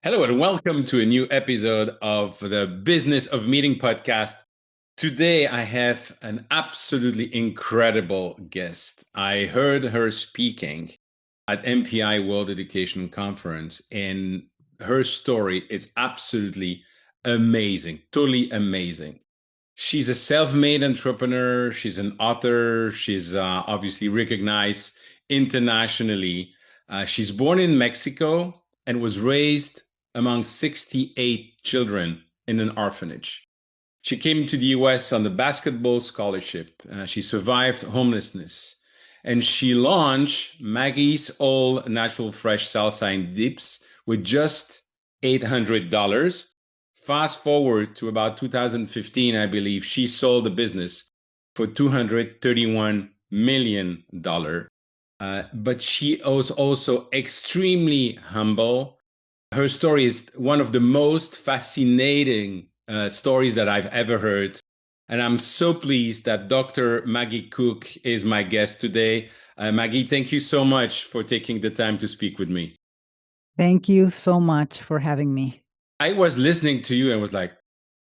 Hello and welcome to a new episode of the Business of Meeting podcast. Today I have an absolutely incredible guest. I heard her speaking at MPI World Education Conference, and her story is absolutely amazing, totally amazing. She's a self-made entrepreneur. She's an author. She's obviously recognized internationally. She's born in Mexico and was raised among 68 children in an orphanage. She came to the US on the basketball scholarship. She survived homelessness. And she launched Maggie's All Natural Fresh Salsa and Dips with just $800. Fast forward to about 2015, I believe, she sold the business for $231 million. But she was also extremely humble. Her story is one of the most fascinating stories that I've ever heard. And I'm so pleased that Dr. Magie Cook is my guest today. Magie, thank you so much for taking the time to speak with me. Thank you so much for having me. I was listening to you and was like,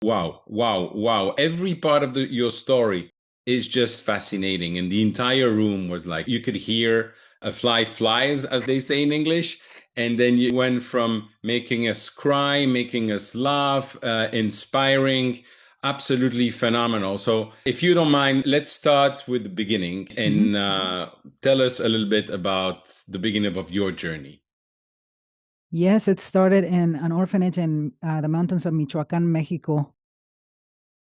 wow, wow, wow. Every part of your story is just fascinating. And the entire room was like, you could hear a fly flies, as they say in English. And then you went from making us cry, making us laugh, inspiring, absolutely phenomenal. So, if you don't mind, let's start with the beginning and tell us a little bit about the beginning of your journey. Yes, it started in an orphanage in the mountains of Michoacan, Mexico.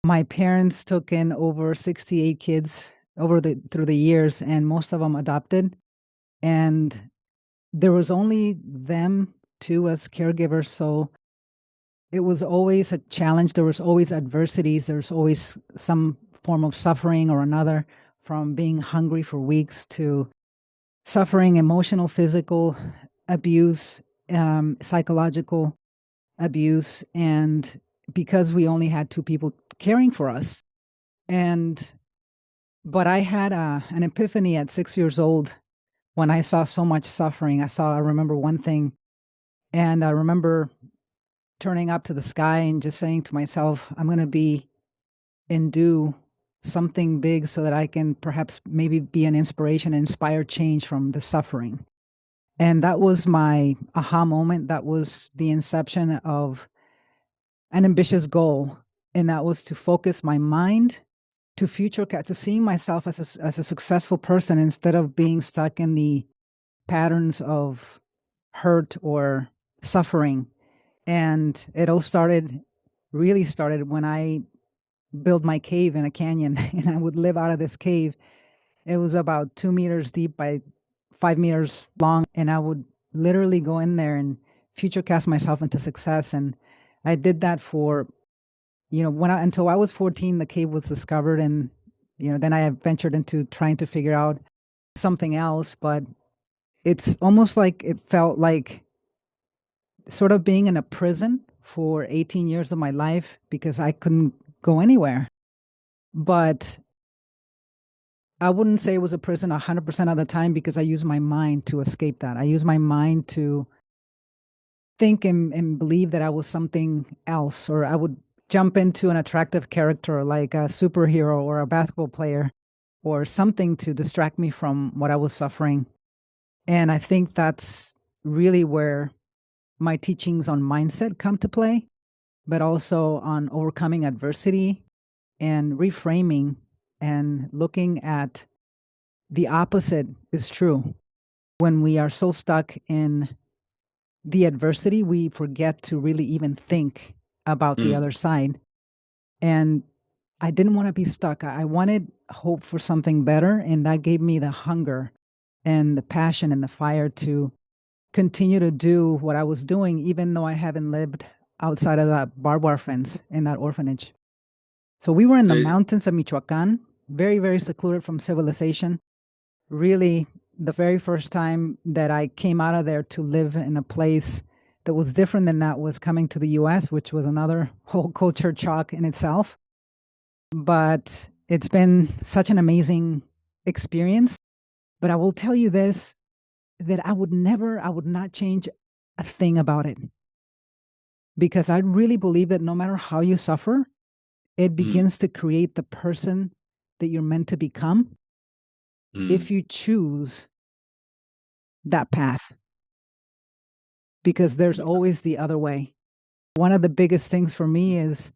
My parents took in over 68 kids through the years, and most of them adopted. And there was only them two as caregivers, so it was always a challenge. There was always adversities. There was always some form of suffering or another, from being hungry for weeks to suffering emotional, physical abuse, psychological abuse. And because we only had two people caring for us. And, but I had an epiphany at 6 years old when I saw so much suffering. I remember one thing, and I remember turning up to the sky and just saying to myself, I'm going to be and do something big so that I can perhaps maybe be an inspiration and inspire change from the suffering. And that was my aha moment. That was the inception of an ambitious goal. And that was to focus my mind to to seeing myself as a successful person instead of being stuck in the patterns of hurt or suffering. And it all really started when I built my cave in a canyon and I would live out of this cave. It was about 2 meters deep by 5 meters long. And I would literally go in there and future cast myself into success. And I did that for, until I was 14, the cave was discovered. And, then I ventured into trying to figure out something else. But it's almost like it felt like sort of being in a prison for 18 years of my life because I couldn't go anywhere. But I wouldn't say it was a prison 100% of the time because I used my mind to escape that. I used my mind to think and believe that I was something else, or I would jump into an attractive character like a superhero or a basketball player or something to distract me from what I was suffering. And I think that's really where my teachings on mindset come to play, but also on overcoming adversity and reframing and looking at the opposite is true. When we are so stuck in the adversity, we forget to really even think about the Mm. other side. And I didn't want to be stuck. I wanted hope for something better. And that gave me the hunger and the passion and the fire to continue to do what I was doing, even though I haven't lived outside of that barbed wire fence in that orphanage. So we were in the Uh, mountains of Michoacan, very, very secluded from civilization. Really, the very first time that I came out of there to live in a place that was different than that was coming to the US, which was another whole culture shock in itself. But it's been such an amazing experience. But I will tell you this, that I would not change a thing about it. because I really believe that no matter how you suffer, it Mm, begins to create the person that you're meant to become if mm. you choose that path, because there's always the other way. One of the biggest things for me is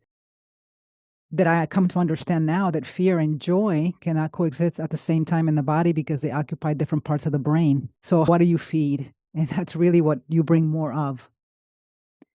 that I come to understand now that fear and joy cannot coexist at the same time in the body because they occupy different parts of the brain. So, what do you feed? And that's really what you bring more of.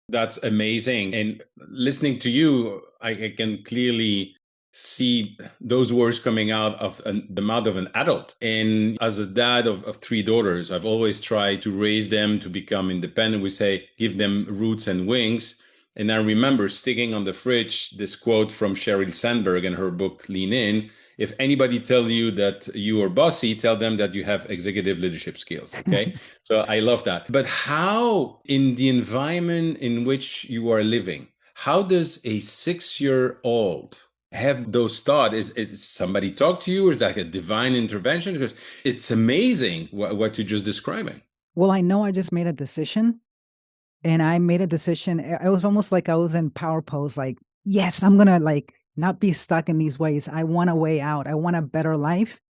That's amazing. And listening to you, I can clearly see those words coming out of the mouth of an adult. And as a dad of three daughters, I've always tried to raise them to become independent. We say, give them roots and wings. And I remember sticking on the fridge this quote from Sheryl Sandberg in her book, Lean In. If anybody tell you that you are bossy, tell them that you have executive leadership skills. Okay. So I love that. But how, in the environment in which you are living, how does a 6 year old have those thoughts? Is somebody talk to you, or is that a divine intervention? Because it's amazing what you're just describing. Well, I know I just made a decision, and I made a decision. It was almost like I was in power pose, like, yes, I'm going to like not be stuck in these ways. I want a way out. I want a better life.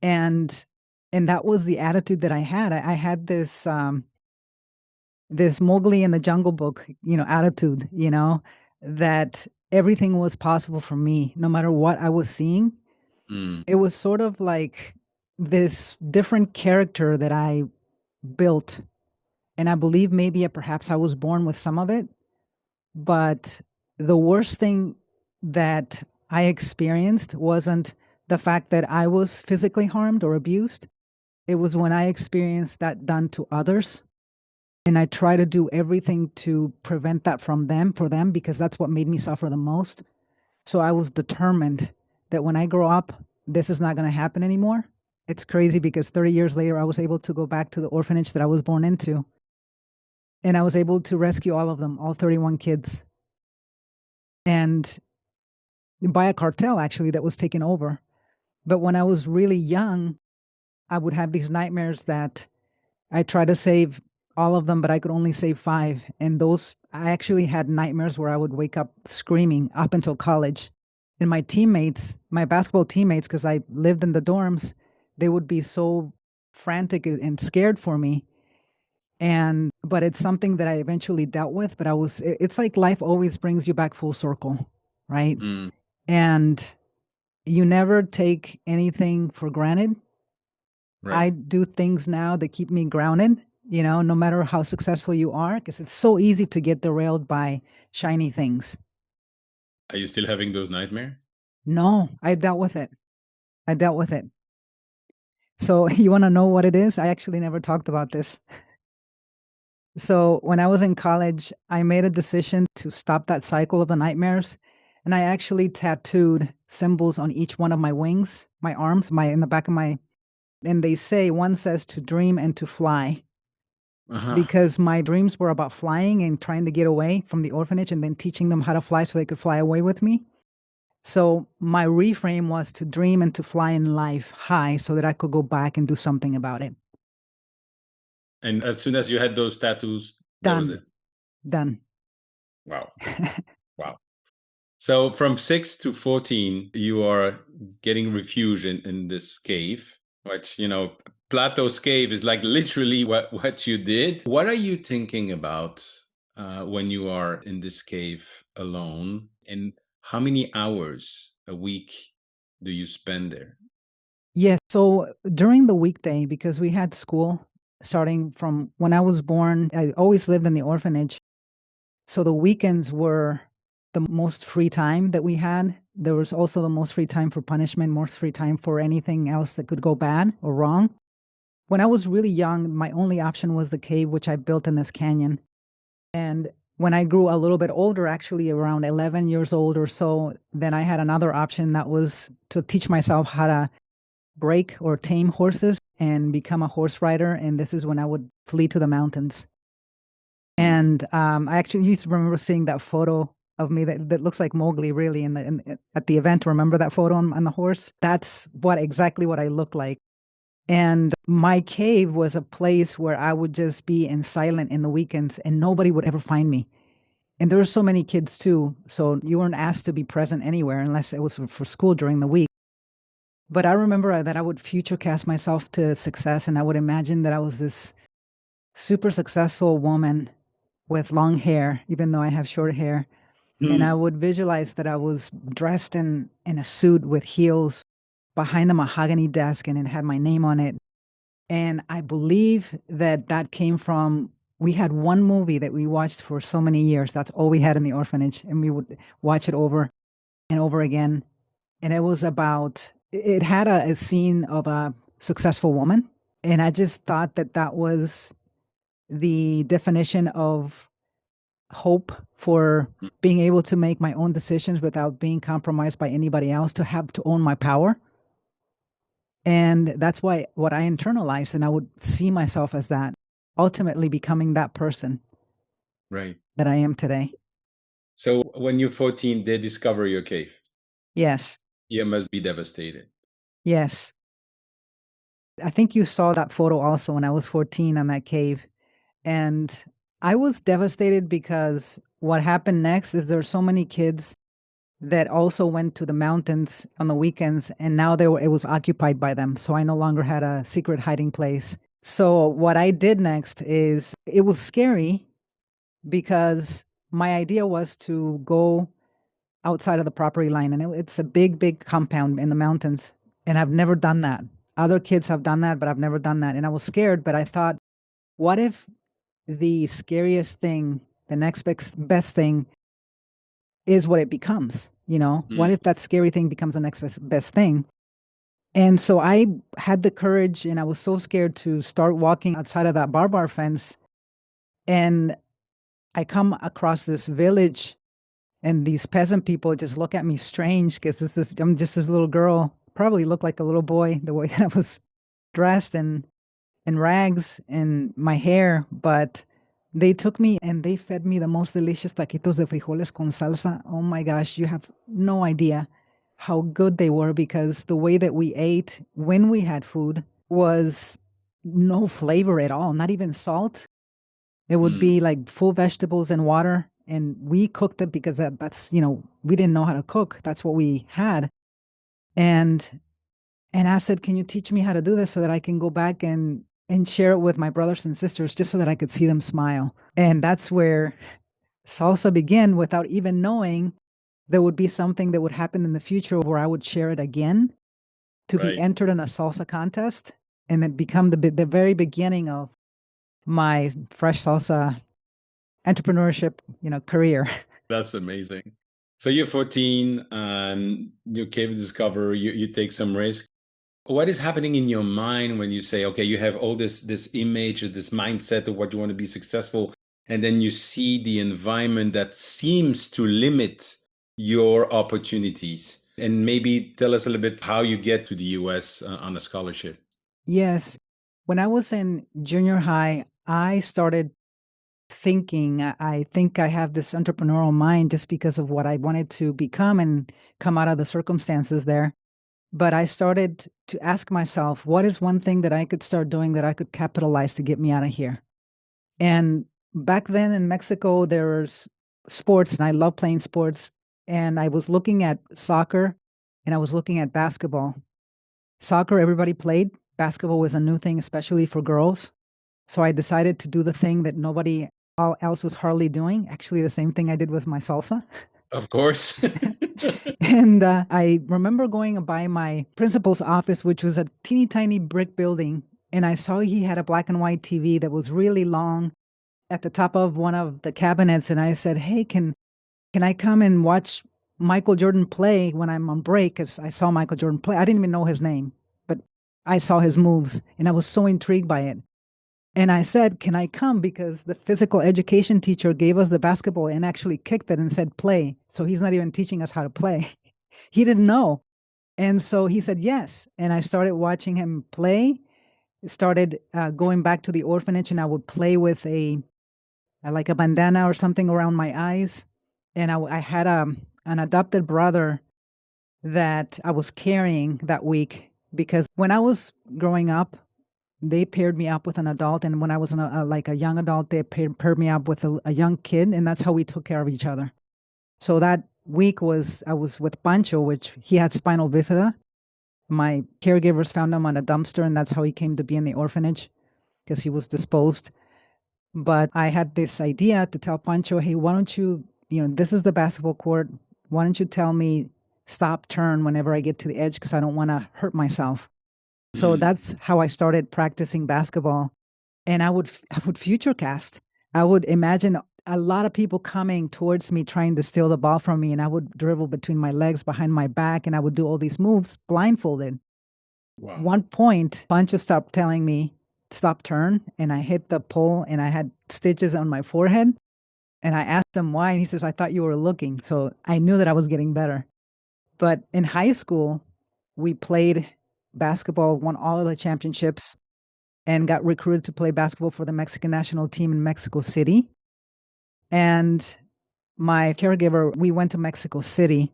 And that was the attitude that I had. I had this Mowgli in the Jungle Book, attitude, that everything was possible for me, no matter what I was seeing. Mm, It was sort of like this different character that I built. And I believe maybe perhaps I was born with some of it. But the worst thing that I experienced wasn't the fact that I was physically harmed or abused. It was when I experienced that done to others. And I try to do everything to prevent that from them, for them, because that's what made me suffer the most. So I was determined that when I grow up, this is not going to happen anymore. It's crazy because 30 years later, I was able to go back to the orphanage that I was born into. And I was able to rescue all of them, all 31 kids, and by a cartel actually that was taken over. But when I was really young, I would have these nightmares that I tried to save all of them, but I could only save five. And those, I actually had nightmares where I would wake up screaming up until college. And my teammates, my basketball teammates, because I lived in the dorms, they would be so frantic and scared for me. But it's something that I eventually dealt with. But it's like life always brings you back full circle, right? mm, And you never take anything for granted. right. I do things now that keep me grounded, no matter how successful you are, because it's so easy to get derailed by shiny things. Are you still having those nightmares? No, I dealt with it. I dealt with it. So you want to know what it is? I actually never talked about this. So when I was in college, I made a decision to stop that cycle of the nightmares. And I actually tattooed symbols on each one of my wings, my arms, in the back of my, and they say one says to dream and to fly. Uh-huh. Because my dreams were about flying and trying to get away from the orphanage and then teaching them how to fly so they could fly away with me. So my reframe was to dream and to fly in life high so that I could go back and do something about it. And as soon as you had those tattoos, that was it. Done. Done. Wow. Wow. So from 6 to 14, you are getting refuge in this cave, which, Plato's cave is like literally what you did. What are you thinking about when you are in this cave alone? And how many hours a week do you spend there? Yes. So during the weekday, because we had school starting from when I was born, I always lived in the orphanage. So the weekends were the most free time that we had. There was also the most free time for punishment, most free time for anything else that could go bad or wrong. When I was really young, my only option was the cave, which I built in this canyon. And when I grew a little bit older, actually around 11 years old or so, then I had another option that was to teach myself how to break or tame horses and become a horse rider. And this is when I would flee to the mountains. Mm, And I actually used to remember seeing that photo of me that looks like Mowgli, really, at the event. Remember that photo on the horse? That's exactly what I look like. And my cave was a place where I would just be in silent in the weekends and nobody would ever find me. And there were so many kids too. So you weren't asked to be present anywhere unless it was for school during the week. But I remember that I would future cast myself to success, and I would imagine that I was this super successful woman with long hair, even though I have short hair. And I Hmm. would visualize that I was dressed in a suit with heels behind the mahogany desk, and it had my name on it. And I believe that that came from, we had one movie that we watched for so many years. That's all we had in the orphanage. And we would watch it over and over again. And it was about, it had a scene of a successful woman. And I just thought that that was the definition of hope for being able to make my own decisions without being compromised by anybody else, to have to own my power. And that's why what I internalized, and I would see myself as that, ultimately becoming that person Right. that I am today. So when you're 14, they discover your cave. Yes. You must be devastated. Yes. I think you saw that photo also when I was 14 on that cave. And I was devastated because what happened next is there were so many kids that also went to the mountains on the weekends, and now it was occupied by them. So I no longer had a secret hiding place. So what I did next is, it was scary because my idea was to go outside of the property line, and it's a big, big compound in the mountains. And I've never done that. Other kids have done that, but I've never done that. And I was scared, but I thought, what if the scariest thing, the next best thing, is what it becomes? You know, what Mm. if that scary thing becomes the next best thing? And so I had the courage, and I was so scared to start walking outside of that barbed wire fence. And I come across this village, and these peasant people just look at me strange because I'm just this little girl, probably look like a little boy the way that I was dressed and in rags and my hair. But they took me and they fed me the most delicious taquitos de frijoles con salsa. Oh my gosh, you have no idea how good they were, because the way that we ate when we had food was no flavor at all, not even salt. It would Mm. be like full vegetables and water. And we cooked it because that's, we didn't know how to cook. That's what we had. And I said, can you teach me how to do this so that I can go back and share it with my brothers and sisters, just so that I could see them smile. And that's where salsa began, without even knowing there would be something that would happen in the future where I would share it again, to be Right. entered in a salsa contest, and then become the very beginning of my fresh salsa entrepreneurship, career. That's amazing. So you're 14 and you cave discover, you take some risk. What is happening in your mind when you say, okay, you have all this image or this mindset of what you want to be successful, and then you see the environment that seems to limit your opportunities? And maybe tell us a little bit how you get to the US on a scholarship. Yes. When I was in junior high, I started thinking, I think I have this entrepreneurial mind just because of what I wanted to become and come out of the circumstances there. But I started to ask myself, what is one thing that I could start doing that I could capitalize to get me out of here? And back then in Mexico, there was sports, and I love playing sports. And I was looking at soccer, and I was looking at basketball. Soccer, everybody played. Basketball was a new thing, especially for girls. So I decided to do the thing that nobody else was hardly doing. Actually, the same thing I did with my salsa. Of course. And I remember going by my principal's office, which was a teeny tiny brick building. And I saw he had a black and white TV that was really long at the top of one of the cabinets. And I said, hey, can I come and watch Michael Jordan play when I'm on break? Because I saw Michael Jordan play. I didn't even know his name, but I saw his moves, and I was so intrigued by it. And I said, can I come? Because the physical education teacher gave us the basketball and actually kicked it and said, play. So he's not even teaching us how to play. He didn't know. And so he said, yes. And I started watching him play, started going back to the orphanage, and I would play with like a bandana or something around my eyes. And I had an adopted brother that I was carrying that week, because when I was growing up, they paired me up with an adult, and when I was like a young adult, they paired me up with a young kid, and that's how we took care of each other. So that week I was with Pancho, which he had spinal bifida. My caregivers found him on a dumpster, and that's how he came to be in the orphanage because he was disposed. But I had this idea to tell Pancho, hey, why don't you, this is the basketball court. Why don't you tell me stop, turn whenever I get to the edge because I don't want to hurt myself. So Mm. that's how I started practicing basketball. And I would future cast. I would imagine a lot of people coming towards me trying to steal the ball from me, and I would dribble between my legs behind my back, and I would do all these moves blindfolded. Wow. One point, Pancho stopped telling me, stop, turn, and I hit the pole and I had stitches on my forehead. And I asked him why, and he says, I thought you were looking. So I knew that I was getting better. But in high school, we played basketball, won all of the championships, and got recruited to play basketball for the Mexican national team in Mexico City. And my caregiver, we went to Mexico City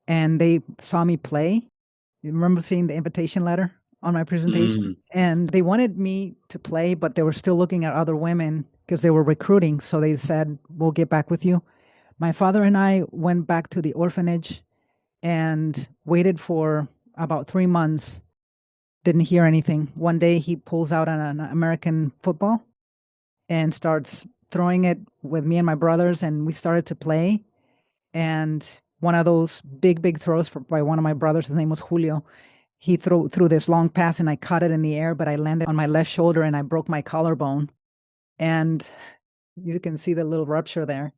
and they saw me play. You remember seeing the invitation letter on my presentation? Mm. And they wanted me to play, but they were still looking at other women because they were recruiting. So they said, we'll get back with you. My father and I went back to the orphanage and waited for about 3 months. Didn't hear anything. One day he pulls out an American football and starts throwing it with me and my brothers, and we started to play. And one of those big throws by one of my brothers, his name was Julio. He threw this long pass, and I caught it in the air, but I landed on my left shoulder, and I broke my collarbone. And you can see the little rupture there.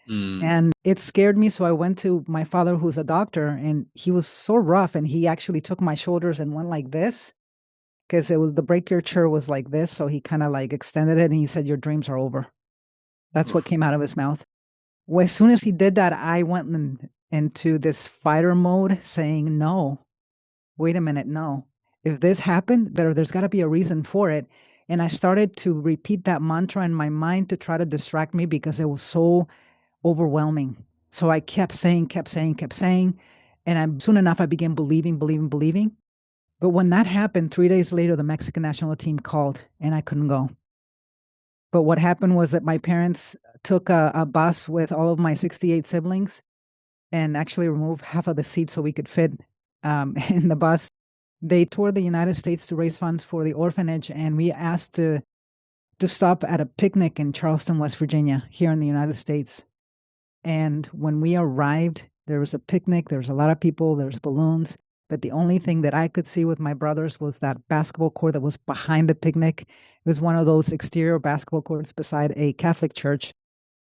Mm. And it scared me, so I went to my father, who's a doctor, and he was so rough, and he actually took my shoulders and went like this because it was the brachiature was like this, so he kind of like extended it, and he said, "Your dreams are over." That's what Oof. came out of his mouth. Well, as soon as he did that, I went into this fighter mode, saying, "No, wait a minute, no. If this happened, there's got to be a reason for it." And I started to repeat that mantra in my mind to try to distract me because it was so overwhelming. So I kept saying, kept saying, kept saying. And soon enough, I began believing, believing, believing. But when that happened, 3 days later, the Mexican national team called and I couldn't go. But what happened was that my parents took a bus with all of my 68 siblings and actually removed half of the seats so we could fit in the bus. They toured the United States to raise funds for the orphanage, and we asked to stop at a picnic in Charleston, West Virginia, here in the United States. And when we arrived, there was a picnic, there was a lot of people, there's balloons. But the only thing that I could see with my brothers was that basketball court that was behind the picnic. It was one of those exterior basketball courts beside a Catholic church.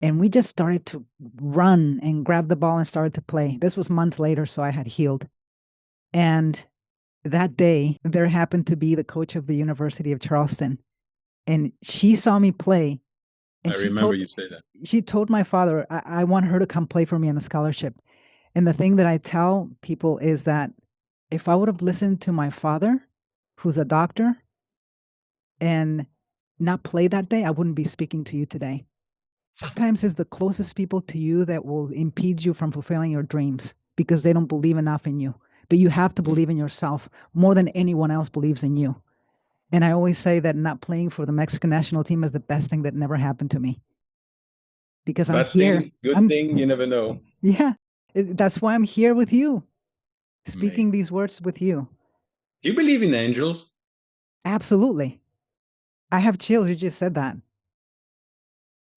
And we just started to run and grab the ball and started to play. This was months later, so I had healed. And that day, there happened to be the coach of the University of Charleston. And she saw me play I and remember you say that. she told my father, I want her to come play for me on a scholarship. And the thing that I tell people is that if I would have listened to my father, who's a doctor, and not play that day, I wouldn't be speaking to you today. Sometimes it's the closest people to you that will impede you from fulfilling your dreams because they don't believe enough in you. But you have to Mm. believe in yourself more than anyone else believes in you. And I always say that not playing for the Mexican national team is the best thing that never happened to me because I'm Bad here. thing, good I'm, thing, you never know. yeah, that's why I'm here with you, speaking Amazing. these words with you. Do you believe in angels? Absolutely. I have chills. You just said that.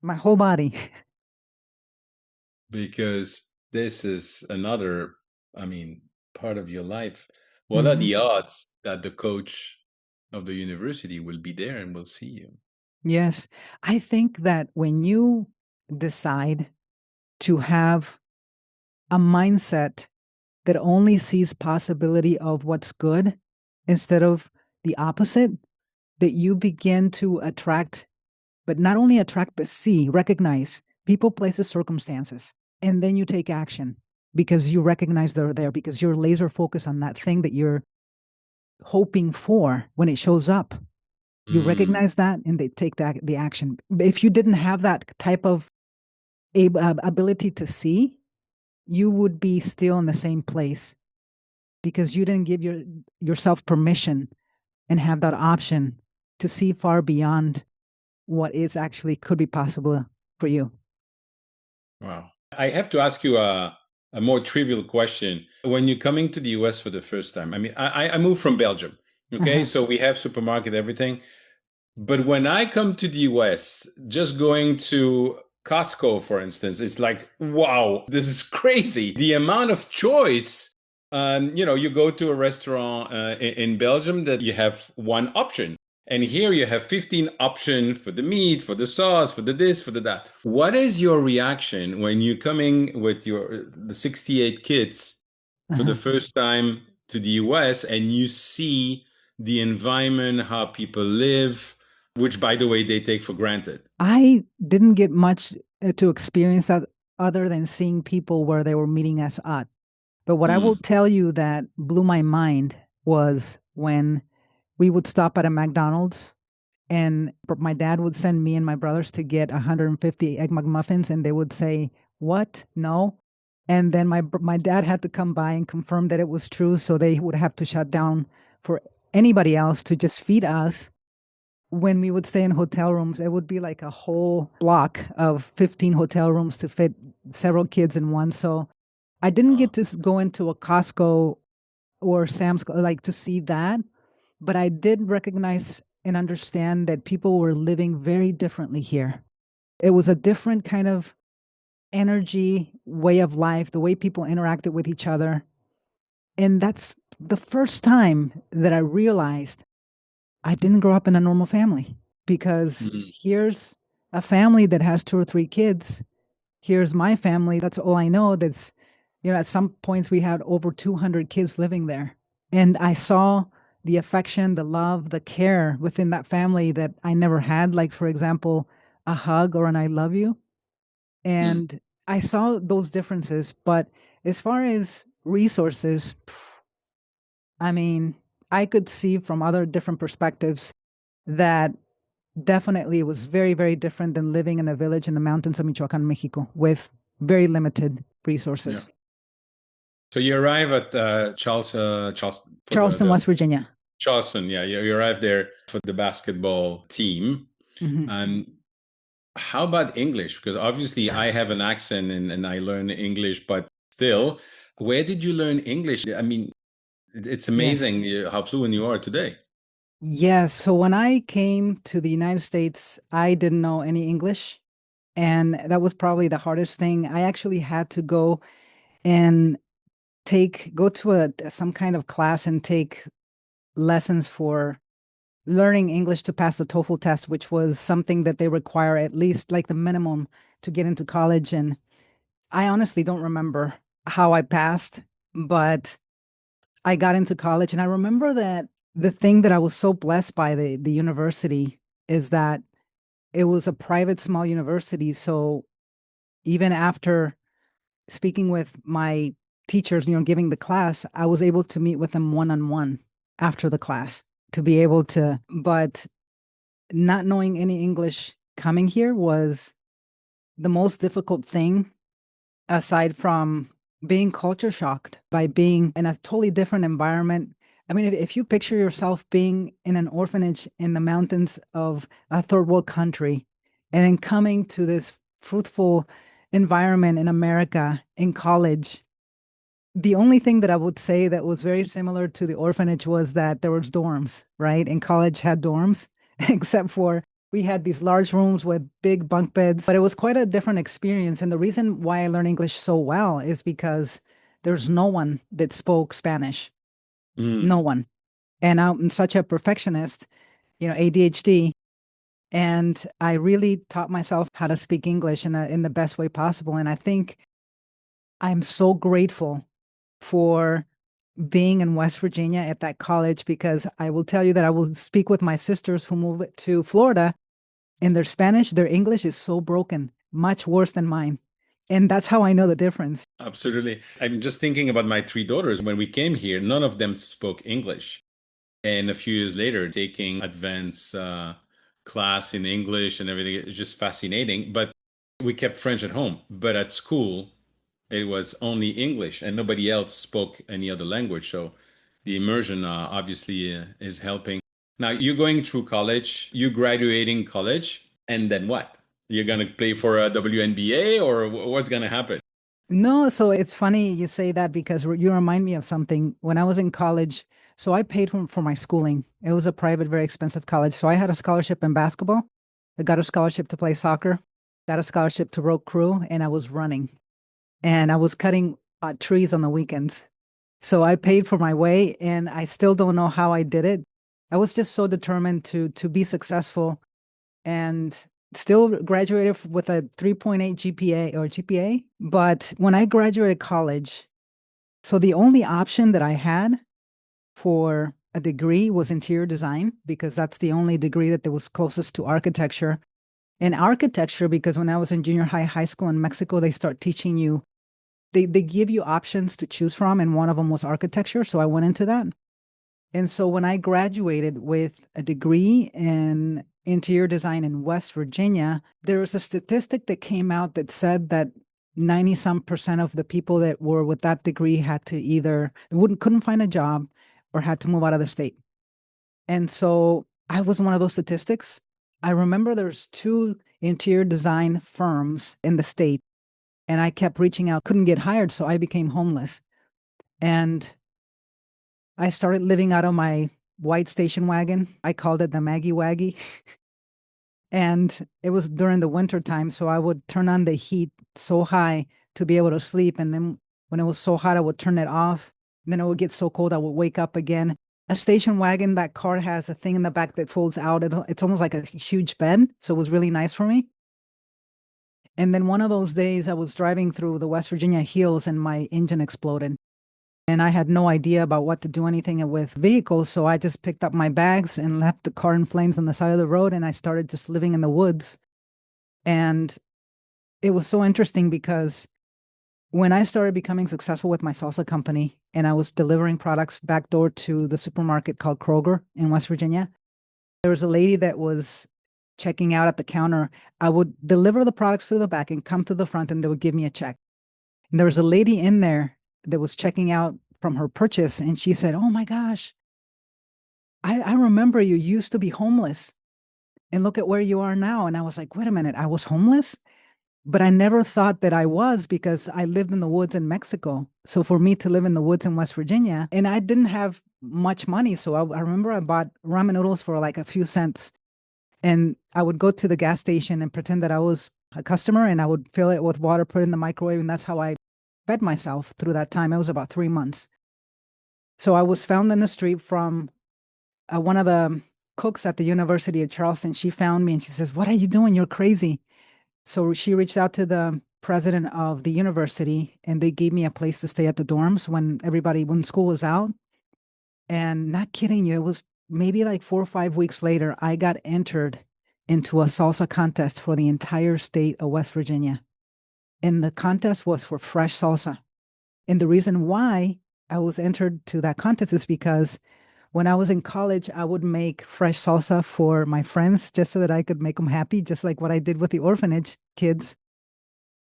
My whole body. Because this is another, I mean, part of your life. What are Mhm. the odds that the coach of the university will be there and will see you? Yes. I think that when you decide to have a mindset that only sees possibility of what's good instead of the opposite, that you begin to attract, but not only attract, but see, recognize people, places, circumstances. And then you take action because you recognize they're there, because you're laser focused on that thing that you're hoping for when it shows up. You Mm. recognize that and they take the action. If you didn't have that type of ability to see, you would be still in the same place because you didn't give yourself permission and have that option to see far beyond what is actually could be possible for you. Wow. I have to ask you a more trivial question. When you're coming to the US for the first time, I mean, I moved from Belgium. Okay. Uh-huh. So we have supermarket, everything. But when I come to the US, just going to Costco, for instance, it's like, wow, this is crazy. The amount of choice. You go to a restaurant in Belgium that you have one option. And here you have 15 options for the meat, for the sauce, for the this, for the that. What is your reaction when you're coming with the 68 kids for the Uh-huh. first time to the US and you see the environment, how people live, which by the way they take for granted? I didn't get much to experience that other than seeing people where they were meeting us at. But what I will Mm, tell you that blew my mind was when we would stop at a McDonald's and my dad would send me and my brothers to get 150 Egg McMuffins, and they would say, "What? No." And then my dad had to come by and confirm that it was true, so they would have to shut down for anybody else to just feed us. When we would stay in hotel rooms, it would be like a whole block of 15 hotel rooms to fit several kids in one. So I didn't uh, get to go into a Costco or Sam's like to see that, but I did recognize and understand that people were living very differently here. It was a different kind of energy, way of life, the way people interacted with each other. And that's the first time that I realized I didn't grow up in a normal family because mm, here's a family that has two or three kids. Here's my family. That's all I know. At some points we had over 200 kids living there. And I saw the affection, the love, the care within that family that I never had. Like, for example, a hug or an I love you. mm. And I saw those differences. But as far as resources, I mean, I could see from other different perspectives that definitely it was very, very different than living in a village in the mountains of Michoacan, Mexico, with very limited Yeah. resources. So you arrive at Charleston for Charleston, the West Virginia. Charleston. Yeah, you arrive there for the basketball team. Hmm. And how about English? Because obviously I have an accent and I learn English, but still, where did you learn English? I mean, it's Yes. amazing how fluent you are today. Yes. So when I came to the United States, I didn't know any English. And that was probably the hardest thing. I actually had to go and go to some kind of class and take lessons for learning English to pass the TOEFL test, which was something that they require at least like the minimum to get into college. And I honestly don't remember how I passed, but I got into college. And I remember that the thing that I was so blessed by the university is that it was a private small university. So even after speaking with my teachers, giving the class, I was able to meet with them one on one after the class to be able to, but not knowing any English coming here was the most difficult thing aside from being culture shocked by being in a totally different environment. I mean, if you picture yourself being in an orphanage in the mountains of a third world country and then coming to this fruitful environment in America in college, the only thing that I would say that was very similar to the orphanage was that there was dorms, right? And college had dorms, except for we had these large rooms with big bunk beds, but it was quite a different experience. And the reason why I learned English so well is because there's no one that spoke Spanish, Mm. no one. And I'm such a perfectionist, ADHD, and I really taught myself how to speak English in the best way possible. And I think I'm so grateful for being in West Virginia at that college because I will tell you that I will speak with my sisters who moved to Florida and their English is so broken, much worse than mine. And that's how I know the difference. Absolutely. I'm just thinking about my three daughters. When we came here, none of them spoke English. And a few years later, taking advanced class in English and everything is just fascinating. But we kept French at home. But at school, it was only English and nobody else spoke any other language. So the immersion obviously is helping. Now you're going through college, you graduating college, and then what? You're gonna play for a WNBA or what's gonna happen? No, so it's funny you say that because you remind me of something. When I was in college, so I paid for my schooling. It was a private, very expensive college. So I had a scholarship in basketball. I got a scholarship to play soccer, got a scholarship to row crew, and I was running and I was cutting trees on the weekends. So I paid for my way, and I still don't know how I did it. I was just so determined to be successful, and still graduated with a 3.8 GPA or GPA. But when I graduated college, so the only option that I had for a degree was interior design because that's the only degree that was closest to architecture. And architecture, because when I was in junior high, high school in Mexico, they start teaching you, they give you options to choose from, and one of them was architecture. So I went into that. And so when I graduated with a degree in interior design in West Virginia, there was a statistic that came out that said that 90 some percent of the people that were with that degree had to either wouldn't couldn't find a job or had to move out of the state. And so I was one of those statistics. I remember there's two interior design firms in the state, and I kept reaching out, couldn't get hired, so I became homeless. And I started living out of my white station wagon. I called it the Maggie Waggy. And it was during the winter time. So I would turn on the heat so high to be able to sleep. And then when it was so hot, I would turn it off. And then it would get so cold, I would wake up again. A station wagon, that car has a thing in the back that folds out. It's almost like a huge bed. So it was really nice for me. And then one of those days, I was driving through the West Virginia hills and my engine exploded. And I had no idea about what to do anything with vehicles. So I just picked up my bags and left the car in flames on the side of the road. And I started just living in the woods. And it was so interesting because when I started becoming successful with my salsa company and I was delivering products back door to the supermarket called Kroger in West Virginia, there was a lady that was checking out at the counter. I would deliver the products to the back and come to the front, and they would give me a check. And there was a lady in there that was checking out from her purchase, and she said, "Oh my gosh, I remember you used to be homeless, and look at where you are now." And I was like, "Wait a minute, I was homeless?" But I never thought that I was because I lived in the woods in Mexico. So for me to live in the woods in West Virginia, and I didn't have much money. So I remember I bought ramen noodles for like a few cents. And I would go to the gas station and pretend that I was a customer, and I would fill it with water, put it in the microwave. And that's how I fed myself through that time. It was about 3 months. So I was found in the street from one of the cooks at the University of Charleston. She found me and she says, "What are you doing? You're crazy." So she reached out to the president of the university, and they gave me a place to stay at the dorms when school was out. And not kidding you, it was maybe like 4 or 5 weeks later, I got entered into a salsa contest for the entire state of West Virginia. And the contest was for fresh salsa. And the reason why I was entered to that contest is because when I was in college, I would make fresh salsa for my friends just so that I could make them happy, just like what I did with the orphanage kids.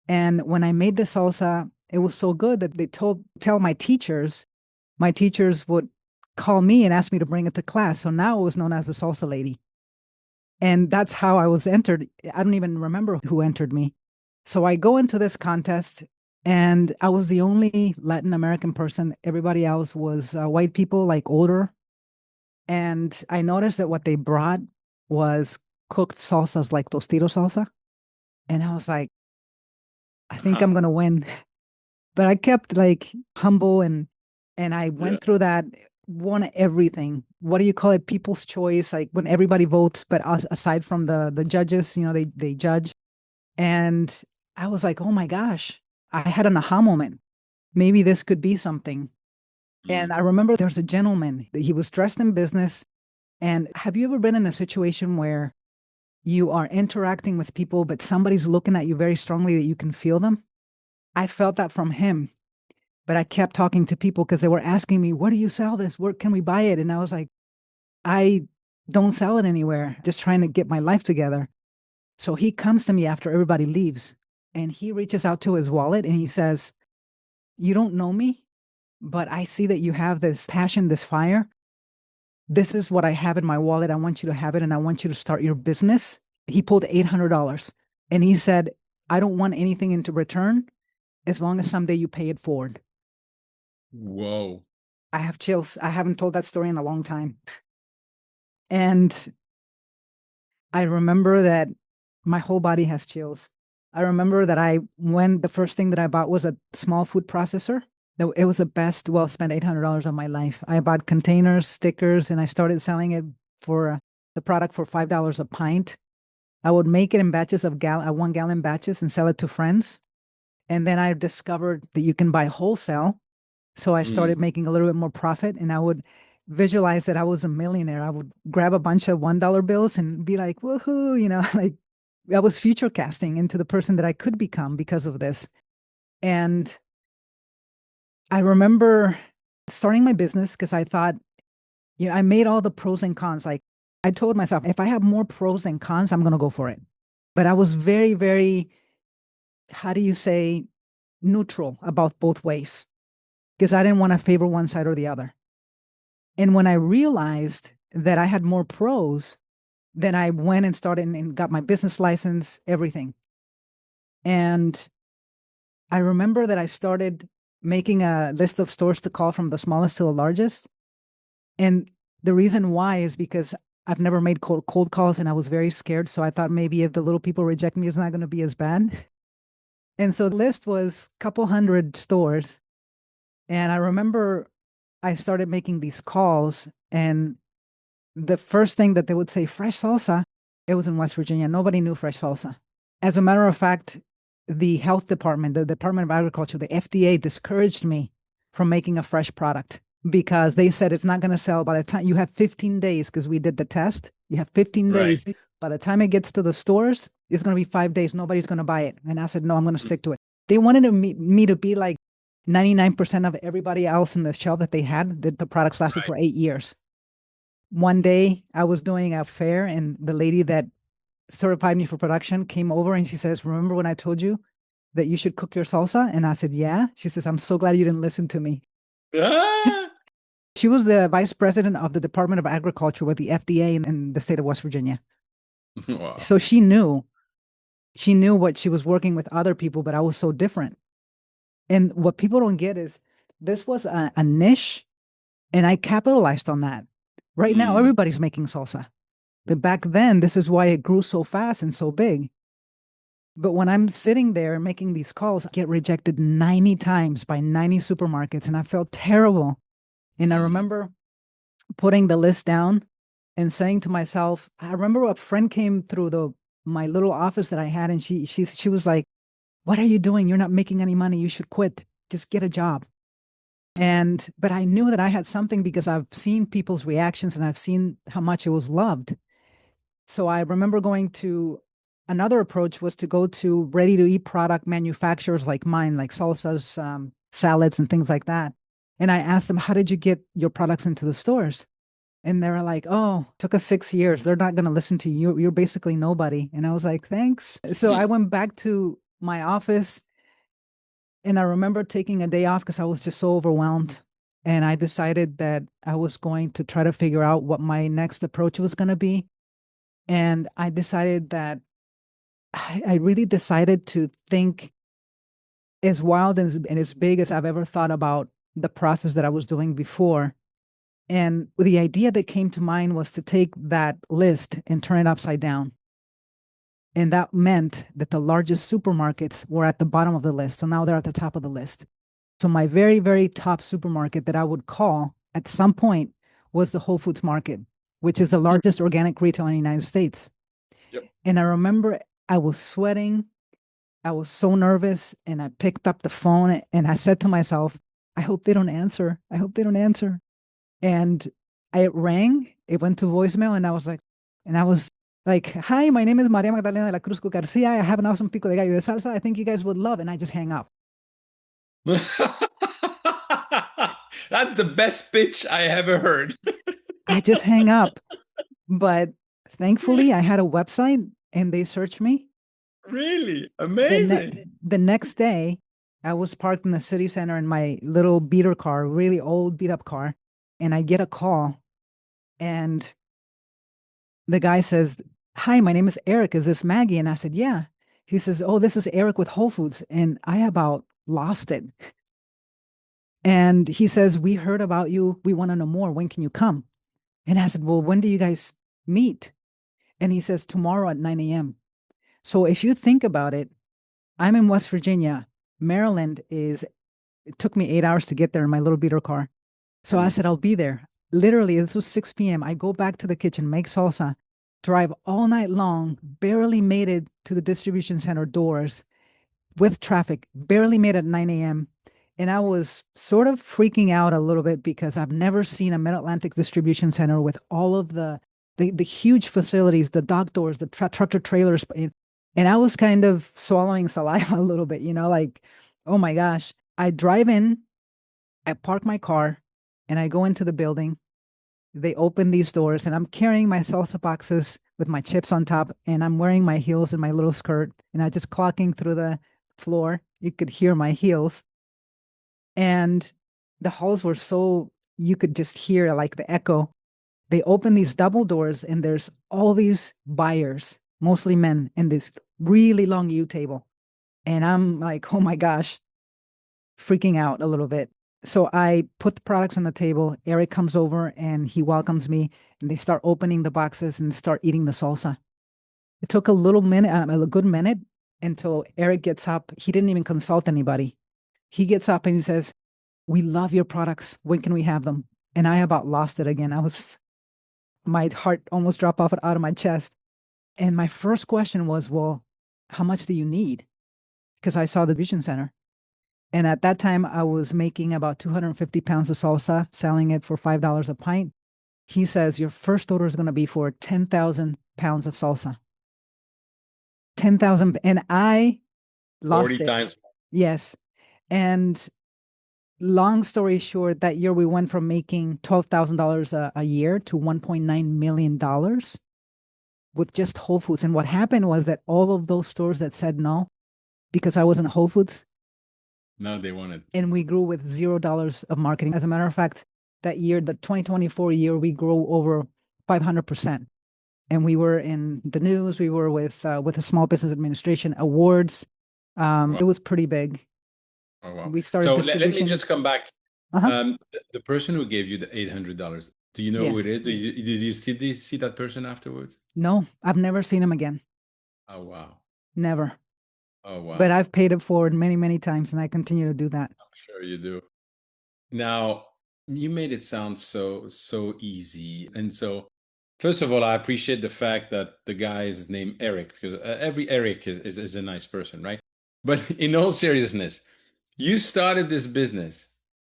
And when I made the salsa, it was so good that tell my teachers would call me and ask me to bring it to class. So now it was known as the salsa lady. And that's how I was entered. I don't even remember who entered me. So I go into this contest, and I was the only Latin American person. Everybody else was white people, like older. And I noticed that what they brought was cooked salsas like tostito salsa. And I was like, I think I'm Huh. gonna win. But I kept like humble, and I Yeah. went through that, won everything. What do you call it? People's choice, like when everybody votes, but aside from the judges, they judge. And I was like, oh my gosh, I had an aha moment. Maybe this could be something. And Mm. I remember there's a gentleman that he was dressed in business. And have you ever been in a situation where you are interacting with people, but somebody's looking at you very strongly that you can feel them? I felt that from him, but I kept talking to people because they were asking me, "Where do you sell this? Where can we buy it?" And I was like, "I don't sell it anywhere, just trying to get my life together." So he comes to me after everybody leaves, and he reaches out to his wallet and he says, "You don't know me, but I see that you have this passion, this fire. This is what I have in my wallet. I want you to have it and I want you to start your business. He pulled $800 and he said, I don't want anything in return as long as someday you pay it forward. Whoa. I have chills. I haven't told that story in a long time. And I remember that my whole body has chills. I remember that the first thing that I bought was a small food processor. It was the best, well spent $800 of my life. I bought containers, stickers, and I started selling it for the product for $5 a pint. I would make it in batches of 1 gallon batches and sell it to friends. And then I discovered that you can buy wholesale. So I started Mm. making a little bit more profit and I would visualize that I was a millionaire. I would grab a bunch of $1 bills and be like, woohoo, like I was future casting into the person that I could become because of this. And I remember starting my business because I thought, I made all the pros and cons. Like I told myself, if I have more pros and cons, I'm going to go for it. But I was very, very, how do you say, neutral about both ways because I didn't want to favor one side or the other. And when I realized that I had more pros, then I went and started and got my business license, everything. And I remember that I started making a list of stores to call from the smallest to the largest. And the reason why is because I've never made cold calls and I was very scared. So I thought maybe if the little people reject me, it's not going to be as bad. And so the list was a couple hundred stores. And I remember I started making these calls and the first thing that they would say, fresh salsa, it was in West Virginia. Nobody knew fresh salsa. As a matter of fact, the health department, the Department of Agriculture, the FDA discouraged me from making a fresh product because they said it's not going to sell by the time you have 15 days because we did the test. You have 15 Right. days. By the time it gets to the stores, it's going to be 5 days. Nobody's going to buy it. And I said, no, I'm going to stick to it. They wanted me to be like 99% of everybody else in the shelf that they had. The products lasted Right. for 8 years. One day I was doing a fair and the lady that certified me for production came over and she says, remember when I told you that you should cook your salsa? And I said, yeah. She says, I'm so glad you didn't listen to me. Ah! She was the vice president of the Department of Agriculture with the FDA in the state of West Virginia. Wow. So she knew what she was working with other people, but I was so different. And what people don't get is this was a niche and I capitalized on that. Right now, Mm. everybody's making salsa. But back then, this is why it grew so fast and so big. But when I'm sitting there making these calls, I get rejected 90 times by 90 supermarkets, and I felt terrible. And I Mm. remember putting the list down and saying to myself, I remember a friend came through the my little office that I had, and she was like, "What are you doing? You're not making any money. You should quit. Just get a job." And but I knew that I had something because I've seen people's reactions and I've seen how much it was loved. So I remember going to another approach was to go to ready to eat product manufacturers like mine, like salsas, salads, and things like that. And I asked them, how did you get your products into the stores? And they were like, oh, it took us 6 years. They're not going to listen to you. You're basically nobody. And I was like, thanks. So I Mm. went back to my office and I remember taking a day off because I was just so overwhelmed. And I decided that I was going to try to figure out what my next approach was going to be. And I decided that I really decided to think as wild and as big as I've ever thought about the process that I was doing before. And the idea that came to mind was to take that list and turn it upside down. And that meant that the largest supermarkets were at the bottom of the list. So now they're at the top of the list. So my very, very top supermarket that I would call at some point was the Whole Foods Market, which is the largest organic retailer in the United States. Yep. And I remember I was sweating. I was so nervous and I picked up the phone and I said to myself, I hope they don't answer. I hope they don't answer. And it rang, it went to voicemail, and I was like, hi, my name is Maria Magdalena de la Cruz Garcia. I have an awesome pico de gallo de salsa. I think you guys would love. And I just hang up. That's the best pitch I ever heard. I just hang up. But thankfully, I had a website and they searched me. Really The, ne- amazing. the next day, I was parked in the city center in my little beater car, really old beat up car. And I get a call And the guy says, "Hi, my name is Eric. Is this Maggie?" And I said, "Yeah." He says, "Oh, this is Eric with Whole Foods." And I about lost it. And he says, "We heard about you. We want to know more. When can you come?" And I said, "Well, when do you guys meet?" And he says, "Tomorrow at 9 a.m." So if you think about it, I'm in West Virginia. Maryland is, it took me 8 hours to get there in my little beater car. So I said, I'll be there. Literally, this was 6 p.m. I go back to the kitchen, make salsa, drive all night long, barely made it to the distribution center doors with traffic, barely made it at 9 a.m. And I was sort of freaking out a little bit because I've never seen a Mid-Atlantic distribution center with all of the huge facilities, the dock doors, the tractor trailers. And I was kind of swallowing saliva a little bit, like, oh my gosh. I drive in, I park my car, and I go into the building. They open these doors, and I'm carrying my salsa boxes with my chips on top, and I'm wearing my heels and my little skirt, and I just clocking through the floor. You could hear my heels. And the halls were so, you could just hear like the echo. They open these double doors, and there's all these buyers, mostly men, in this really long U table. And I'm like, oh my gosh, freaking out a little bit. So I put the products on the table. Eric comes over and he welcomes me, and they start opening the boxes and start eating the salsa. It took a little minute, a good minute, until Eric gets up. He didn't even consult anybody. He gets up and he says, "We love your products. When can we have them?" And I about lost it again. My heart almost dropped off out of my chest. And my first question was, well, how much do you need? Because I saw the distribution center. And at that time, I was making about 250 pounds of salsa, selling it for $5 a pint. He says, your first order is going to be for 10,000 pounds of salsa. 10,000. And I 40 lost it. times. Yes. And long story short, that year we went from making $12,000 a year to $1.9 million with just Whole Foods. And what happened was that all of those stores that said no, because I wasn't Whole Foods, No, they wanted. and we grew with $0 of marketing. As a matter of fact, that year, the 2024 year, we grew over 500%. And we were in the news. We were with the Small Business Administration awards. Wow. It was pretty big. Oh, wow. We started So let me distribution. just come back. Uh-huh. The person who gave you the $800, do you know who Yes. it is? Did you see that person afterwards? No, I've never seen him again. Oh, wow. Never. Oh, But wow. I've paid it forward many, many times, and I continue to do that. I'm sure you do. Now, you made it sound so easy. And so, first of all, I appreciate the fact that the guy is named Eric, because every Eric is a nice person, right? But in all seriousness, you started this business.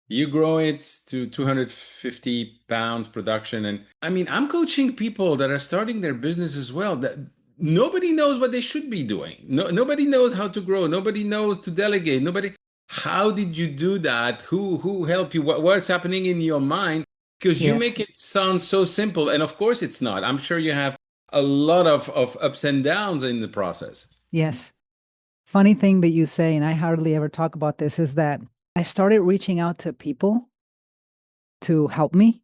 You grow it to 250 pounds production. And I mean, I'm coaching people that are starting their business as well. That nobody knows what they should be doing. Nobody knows how to grow. Nobody knows to delegate. Nobody. How did you do that? Who helped you? What's happening in your mind? Because you Yes. make it sound so simple. And of course it's not. I'm sure you have a lot of ups and downs in the process. Yes. Funny thing that you say, and I hardly ever talk about this, is that I started reaching out to people to help me,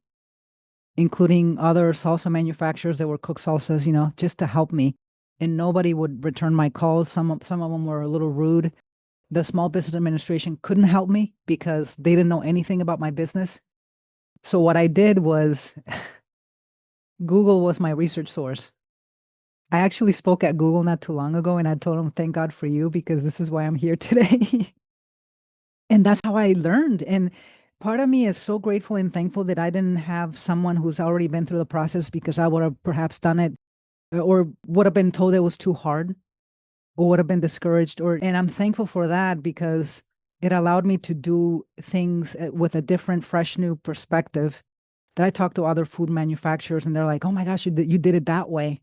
including other salsa manufacturers that were cook salsas, just to help me. And nobody would return my calls. Some of them were a little rude. The Small Business Administration couldn't help me because they didn't know anything about my business. So what I did was Google was my research source. I actually spoke at Google not too long ago, and I told them, thank God for you, because this is why I'm here today. And that's how I learned. And part of me is so grateful and thankful that I didn't have someone who's already been through the process, because I would have perhaps done it, or would have been told it was too hard, or would have been discouraged. And I'm thankful for that, because it allowed me to do things with a different, fresh, new perspective. That I talked to other food manufacturers, and they're like, "Oh my gosh, you did it that way."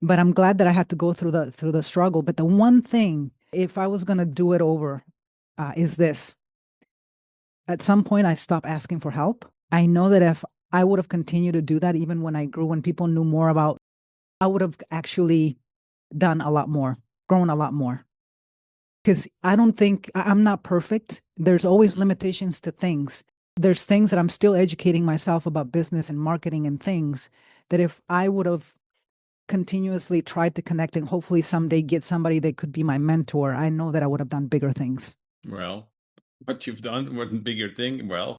But I'm glad that I had to go through the struggle. But the one thing, if I was gonna do it over, is this: at some point, I stopped asking for help. I know that if I would have continued to do that, even when I grew, when people knew more about, I would have actually done a lot more, grown a lot more. Because I don't think I'm not perfect. There's always limitations to things. there's things that I'm still educating myself about business and marketing and things that if I would have continuously tried to connect and hopefully someday get somebody that could be my mentor, I know that I would have done bigger things. Well, what you've done, what bigger thing? Well,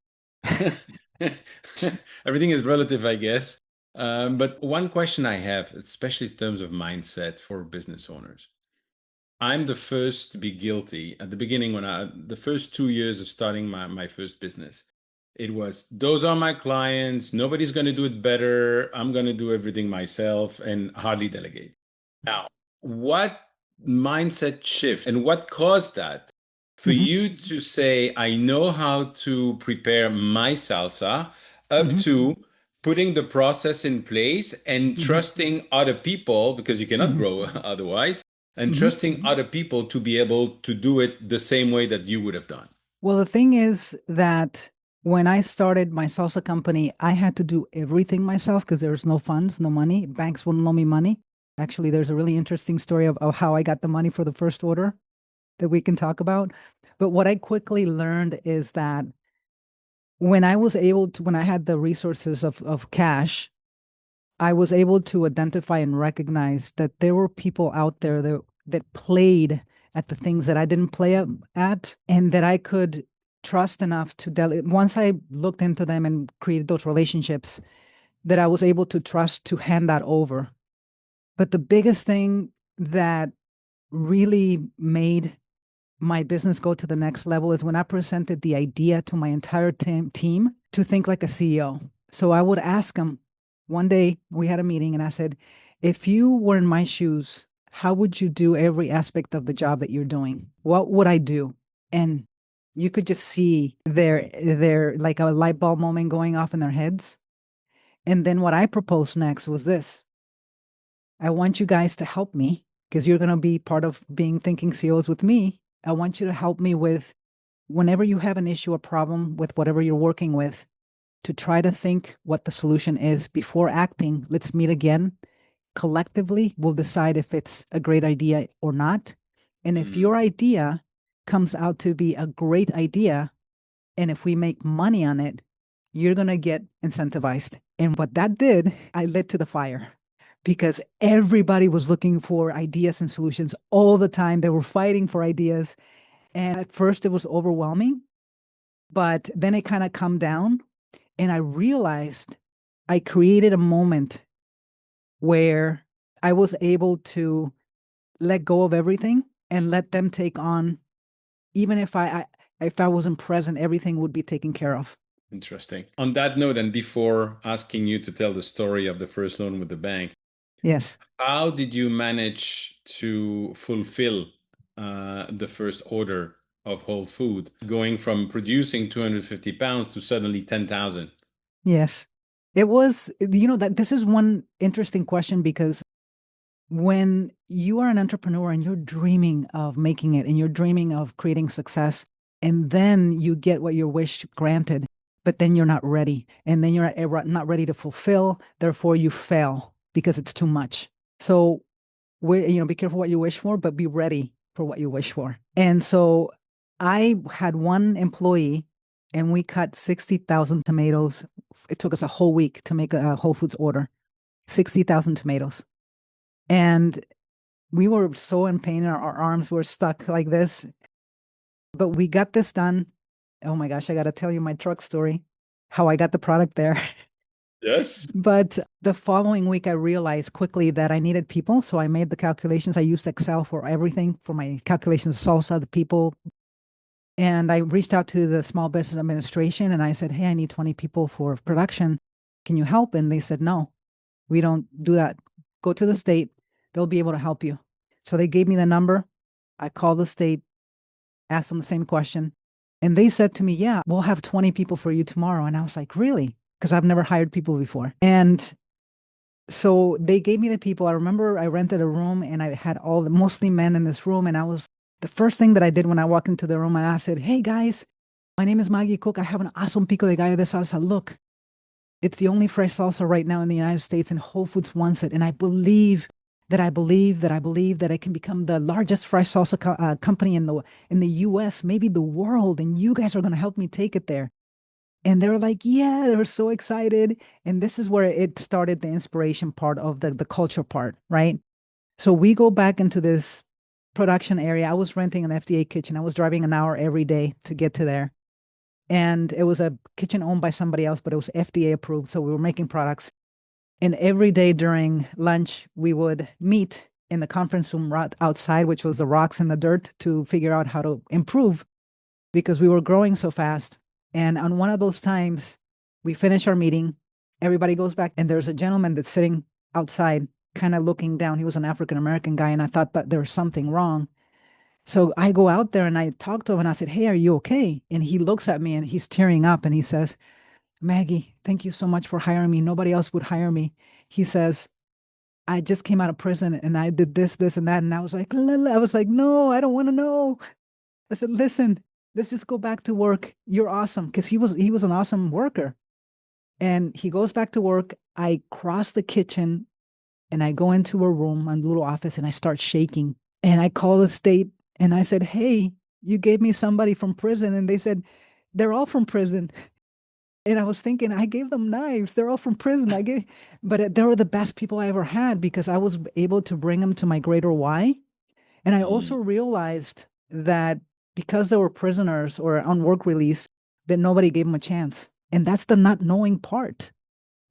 everything is relative, I guess. But one question I have, especially in terms of mindset for business owners, I'm the first to be guilty at the beginning the first 2 years of starting my first business. It was, those are my clients. Nobody's going to do it better. I'm going to do everything myself and hardly delegate. Now, what mindset shift and what caused that for Mm-hmm. you to say, I know how to prepare my salsa, up Mm-hmm. to putting the process in place and Mm-hmm. trusting other people because you cannot Mm-hmm. grow otherwise, and Mm-hmm. trusting other people to be able to do it the same way that you would have done? Well, the thing is that when I started my salsa company, I had to do everything myself because there's no funds, no money. Banks wouldn't loan me money. Actually, there's a really interesting story of how I got the money for the first order that we can talk about. But what I quickly learned is that when I had the resources of cash, I was able to identify and recognize that there were people out there that played at the things that I didn't play at, and that I could trust enough to once I looked into them and created those relationships, that I was able to trust to hand that over. But the biggest thing that really made my business go to the next level is when I presented the idea to my entire team to think like a CEO. So I would ask them, one day we had a meeting and I said, if you were in my shoes, how would you do every aspect of the job that you're doing? What would I do? And you could just see their like a light bulb moment going off in their heads. And then what I proposed next was this. I want you guys to help me because you're going to be part of being thinking CEOs with me. I want you to help me with whenever you have an issue or problem with whatever you're working with, to try to think what the solution is before acting. Let's meet again. Collectively, we'll decide if it's a great idea or not. And if Mm, your idea comes out to be a great idea, and if we make money on it, you're going to get incentivized. And what that did, I lit to the fire because everybody was looking for ideas and solutions all the time. They were fighting for ideas. And at first, it was overwhelming, but then it kind of calmed down. And I realized I created a moment where I was able to let go of everything and let them take on, even if I wasn't present, everything would be taken care of. interesting. On that note, and before asking you to tell the story of the first loan with the bank, Yes. how did you manage to fulfill the first order of whole food, going from producing 250 pounds to suddenly 10,000? Yes. It was, that this is one interesting question because when you are an entrepreneur and you're dreaming of making it and you're dreaming of creating success, and then you get what your wish granted, but then you're not ready. And then you're not ready to fulfill. Therefore, you fail because it's too much. So, be careful what you wish for, but be ready for what you wish for. And so I had one employee and we cut 60,000 tomatoes. It took us a whole week to make a Whole Foods order, 60,000 tomatoes. And we were so in pain. Our arms were stuck like this, but we got this done. Oh my gosh, I got to tell you my truck story, how I got the product there. Yes. But the following week, I realized quickly that I needed people. So I made the calculations. I used Excel for everything, for my calculations of salsa, the people. And I reached out to the Small Business Administration and I said, hey, I need 20 people for production. Can you help? And they said, no, we don't do that. Go to the state. They'll be able to help you. So they gave me the number. I called the state, asked them the same question. And they said to me, yeah, we'll have 20 people for you tomorrow. And I was like, really? Because I've never hired people before. And so they gave me the people. I remember I rented a room and I had mostly men in this room. And the first thing that I did when I walked into the room, and I said, hey guys, my name is Magie Cook. I have an awesome pico de gallo de salsa. Look, it's the only fresh salsa right now in the United States, and Whole Foods wants it. And I believe that I can become the largest fresh salsa company in the U.S., maybe the world. And you guys are going to help me take it there. And they were like, yeah, they were so excited. And this is where it started, the inspiration part of the culture part, right? So we go back into this production area. I was renting an FDA kitchen. I was driving an hour every day to get to there. And it was a kitchen owned by somebody else, but it was FDA approved. So we were making products. And every day during lunch, we would meet in the conference room right outside, which was the rocks and the dirt, to figure out how to improve because we were growing so fast. And on one of those times, we finish our meeting, everybody goes back, and there's a gentleman that's sitting outside, kind of looking down. He was an African American guy, and I thought that there was something wrong. So I go out there and I talk to him and I said, hey, are you okay? And he looks at me and he's tearing up and he says, Maggie, thank you so much for hiring me. Nobody else would hire me. He says, I just came out of prison and I did this, this, and that. And I was like, no, I don't want to know. I said, listen, let's just go back to work. You're awesome. Because he was an awesome worker. And he goes back to work. I cross the kitchen and I go into a room, a little office, and I start shaking. And I call the state and I said, hey, you gave me somebody from prison. And they said, they're all from prison. And I was thinking, I gave them knives. They're all from prison. But they were the best people I ever had because I was able to bring them to my greater why. And I also Mm, surealized that because they were prisoners or on work release, that nobody gave them a chance. And that's the not knowing part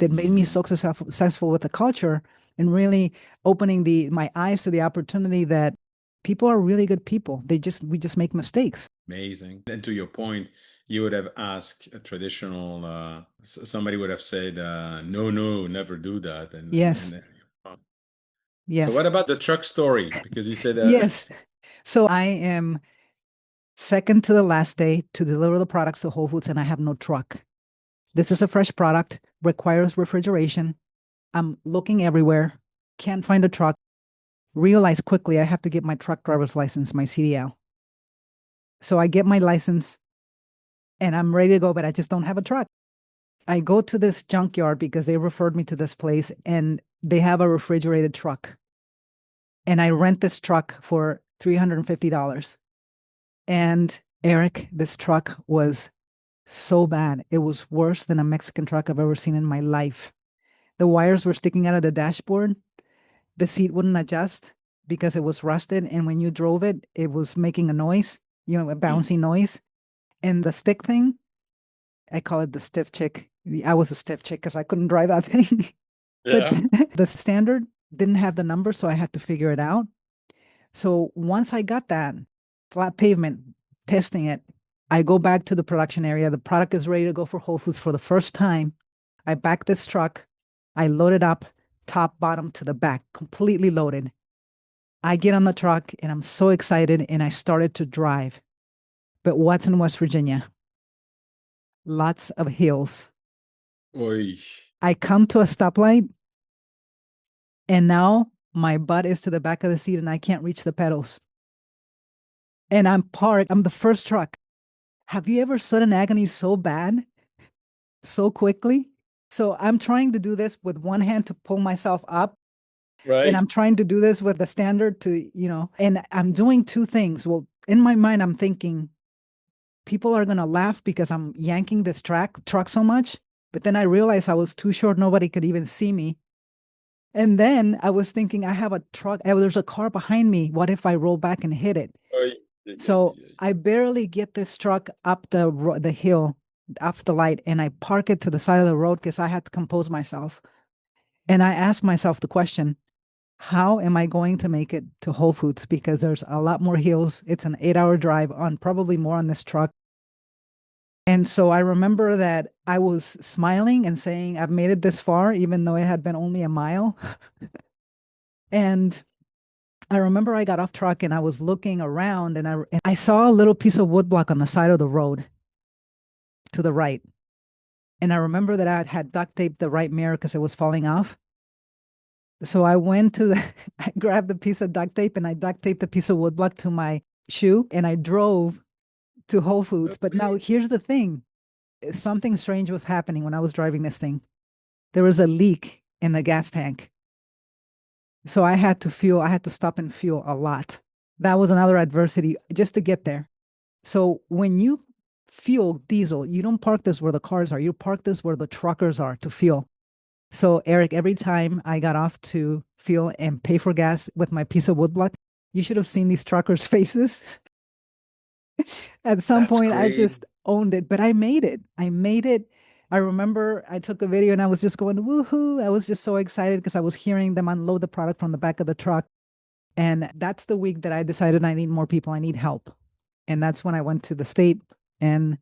that made me mm. so successful with the culture and really opening my eyes to the opportunity that people are really good people. We just make mistakes. Amazing. And to your point, you would have asked a traditional, somebody would have said, no, no, never do that. Yes. So what Yes. about the truck story? Because you said, Yes. So I am second to the last day to deliver the products to Whole Foods and I have no truck. This is a fresh product, requires refrigeration. I'm looking everywhere, can't find a truck. Realize quickly I have to get my truck driver's license, my CDL. So I get my license and I'm ready to go, but I just don't have a truck. I go to this junkyard because they referred me to this place and they have a refrigerated truck. And I rent this truck for $350. And Eric, this truck was so bad. It was worse than a Mexican truck I've ever seen in my life. The wires were sticking out of the dashboard. The seat wouldn't adjust because it was rusted. And when you drove it, it was making a noise, a bouncy noise. And the stick thing, I call it the stiff chick. I was a stiff chick because I couldn't drive that thing. But yeah. the standard didn't have the number, so I had to figure it out. So once I got that flat pavement, testing it, I go back to the production area. The product is ready to go for Whole Foods for the first time. I back this truck. I load it up, top, bottom to the back, completely loaded. I get on the truck and I'm so excited and I started to drive. But what's in West Virginia? Lots of hills. Oy. I come to a stoplight and now my butt is to the back of the seat and I can't reach the pedals. And I'm parked. I'm the first truck. Have you ever sudden agony so bad, so quickly? So I'm trying to do this with one hand to pull myself up. And Right. I'm trying to do this with the standard and I'm doing two things. Well, in my mind, I'm thinking people are going to laugh because I'm yanking this truck so much. But then I realized I was too short. Nobody could even see me. And then I was thinking, I have a truck. There's a car behind me. What if I roll back and hit it? Oy. Oy, oy, So oy, oy. I barely get this truck up the hill, off the light, and I park it to the side of the road because I had to compose myself. And I asked myself the question, how am I going to make it to Whole Foods? Because there's a lot more hills. It's an 8-hour drive on probably more on this truck. And so I remember that I was smiling and saying, I've made it this far, even though it had been only a mile. And I remember I got off truck and I was looking around and I saw a little piece of woodblock on the side of the road to the right. And I remember that I had duct taped the right mirror because it was falling off. So I went I grabbed the piece of duct tape and I duct taped the piece of woodblock to my shoe and I drove to Whole Foods. But now Okay. here's the thing. Something strange was happening when I was driving this thing. There was a leak in the gas tank. So I had to stop and fuel a lot. That was another adversity just to get there. So when you fuel diesel. You don't park this where the cars are. You park this where the truckers are to fuel. So, Eric, every time I got off to fuel and pay for gas with my piece of woodblock, you should have seen these truckers' faces. At some That's point, I great. just owned it, but I made it. I made it. I remember I took a video and I was just going, woohoo. I was just so excited because I was hearing them unload the product from the back of the truck. And that's the week that I decided I need more people. I need help. And that's when I went to the state and,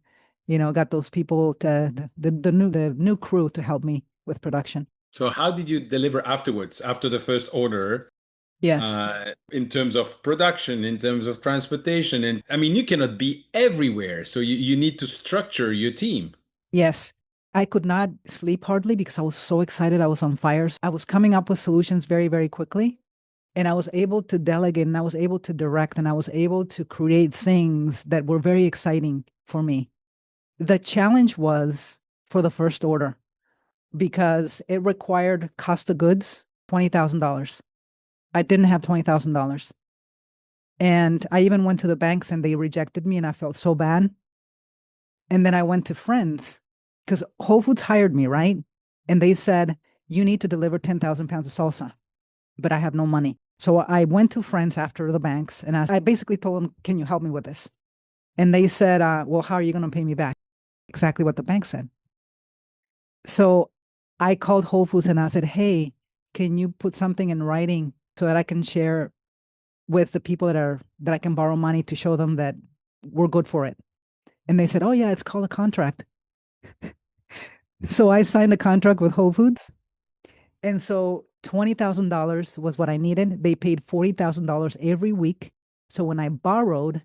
got those people to the new crew to help me with production. So how did you deliver afterwards, after the first order, Yes. in terms of production, in terms of transportation? And I mean, you cannot be everywhere. So you need to structure your team. Yes. I could not sleep hardly because I was so excited. I was on fires. I was coming up with solutions very, very quickly. And I was able to delegate and I was able to direct and I was able to create things that were very exciting for me. The challenge was for the first order because it required cost of goods $20,000. I didn't have $20,000. And I even went to the banks and they rejected me and I felt so bad. And then I went to friends because Whole Foods hired me, right? And they said, you need to deliver 10,000 pounds of salsa, but I have no money. So I went to friends after the banks and I basically told them, can you help me with this? And they said, well, how are you going to pay me back? Exactly what the bank said. So I called Whole Foods and I said, hey, can you put something in writing so that I can share with the people that I can borrow money to show them that we're good for it? And they said, oh yeah, it's called a contract. So I signed a contract with Whole Foods. And so $20,000 was what I needed. They paid $40,000 every week. So when I borrowed,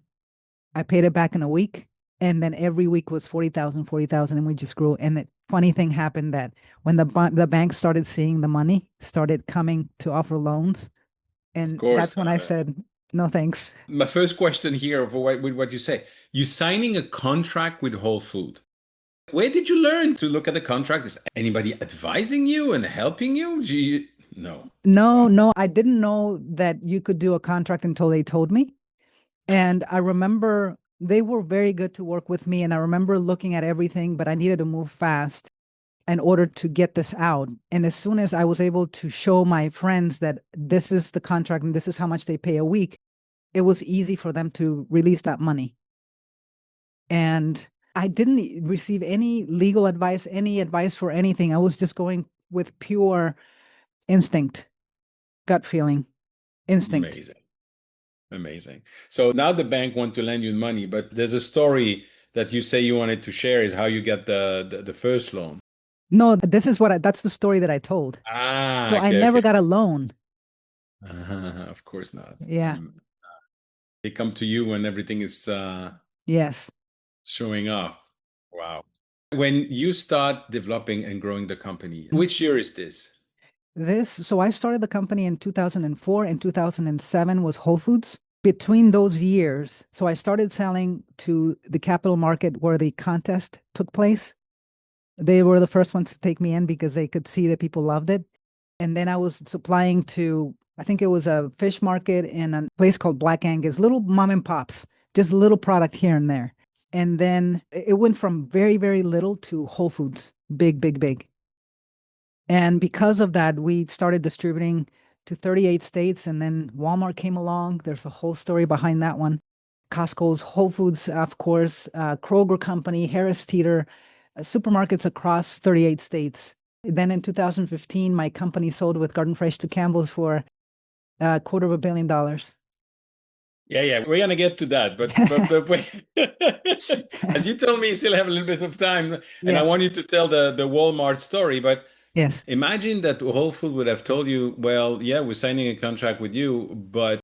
I paid it back in a week. And then every week was 40,000, 40,000, and we just grew. And the funny thing happened that when the bank started seeing the money, started coming to offer loans. Of And course. that's when I said, no, thanks. My first question here for with what you say, you signing a contract with Whole Food. Where did you learn to look at the contract? Is anybody advising you and helping you? No. No, Wow. no, I didn't know that you could do a contract until they told me. And I remember they were very good to work with me. And I remember looking at everything, but I needed to move fast in order to get this out. And as soon as I was able to show my friends that this is the contract and this is how much they pay a week, it was easy for them to release that money. And I didn't receive any legal advice, any advice for anything. I was just going with pure instinct, gut feeling, instinct. Amazing. Amazing. So now the bank want to lend you money, but there's a story that you say you wanted to share is how you get the first loan. No, this is that's the story that I told. Ah, So I okay, never okay. got a loan. Of course not. Yeah. They come to you when everything is Yes. showing off. Wow. When you start developing and growing the company, Mhm. which year is this? So I started the company in 2004 and 2007 was Whole Foods. Between those years, so I started selling to the capital market where the contest took place. They were the first ones to take me in because they could see that people loved it. And then I was supplying to, I think it was a fish market in a place called Black Angus, little mom and pops, just a little product here and there. And then it went from very, very little to Whole Foods, big, big, big. And because of that, we started distributing to 38 states. And then Walmart came along. There's a whole story behind that one. Costco's, Whole Foods, of course, Kroger Company, Harris Teeter, supermarkets across 38 states. Then in 2015, my company sold with Garden Fresh to Campbell's for $250 million. Yeah, yeah, we're gonna get to that, but wait. As you told me, you still have a little bit of time, and I Yes, want you to tell the Walmart story. But yes. imagine that Whole Food would have told you, well, yeah, we're signing a contract with you, but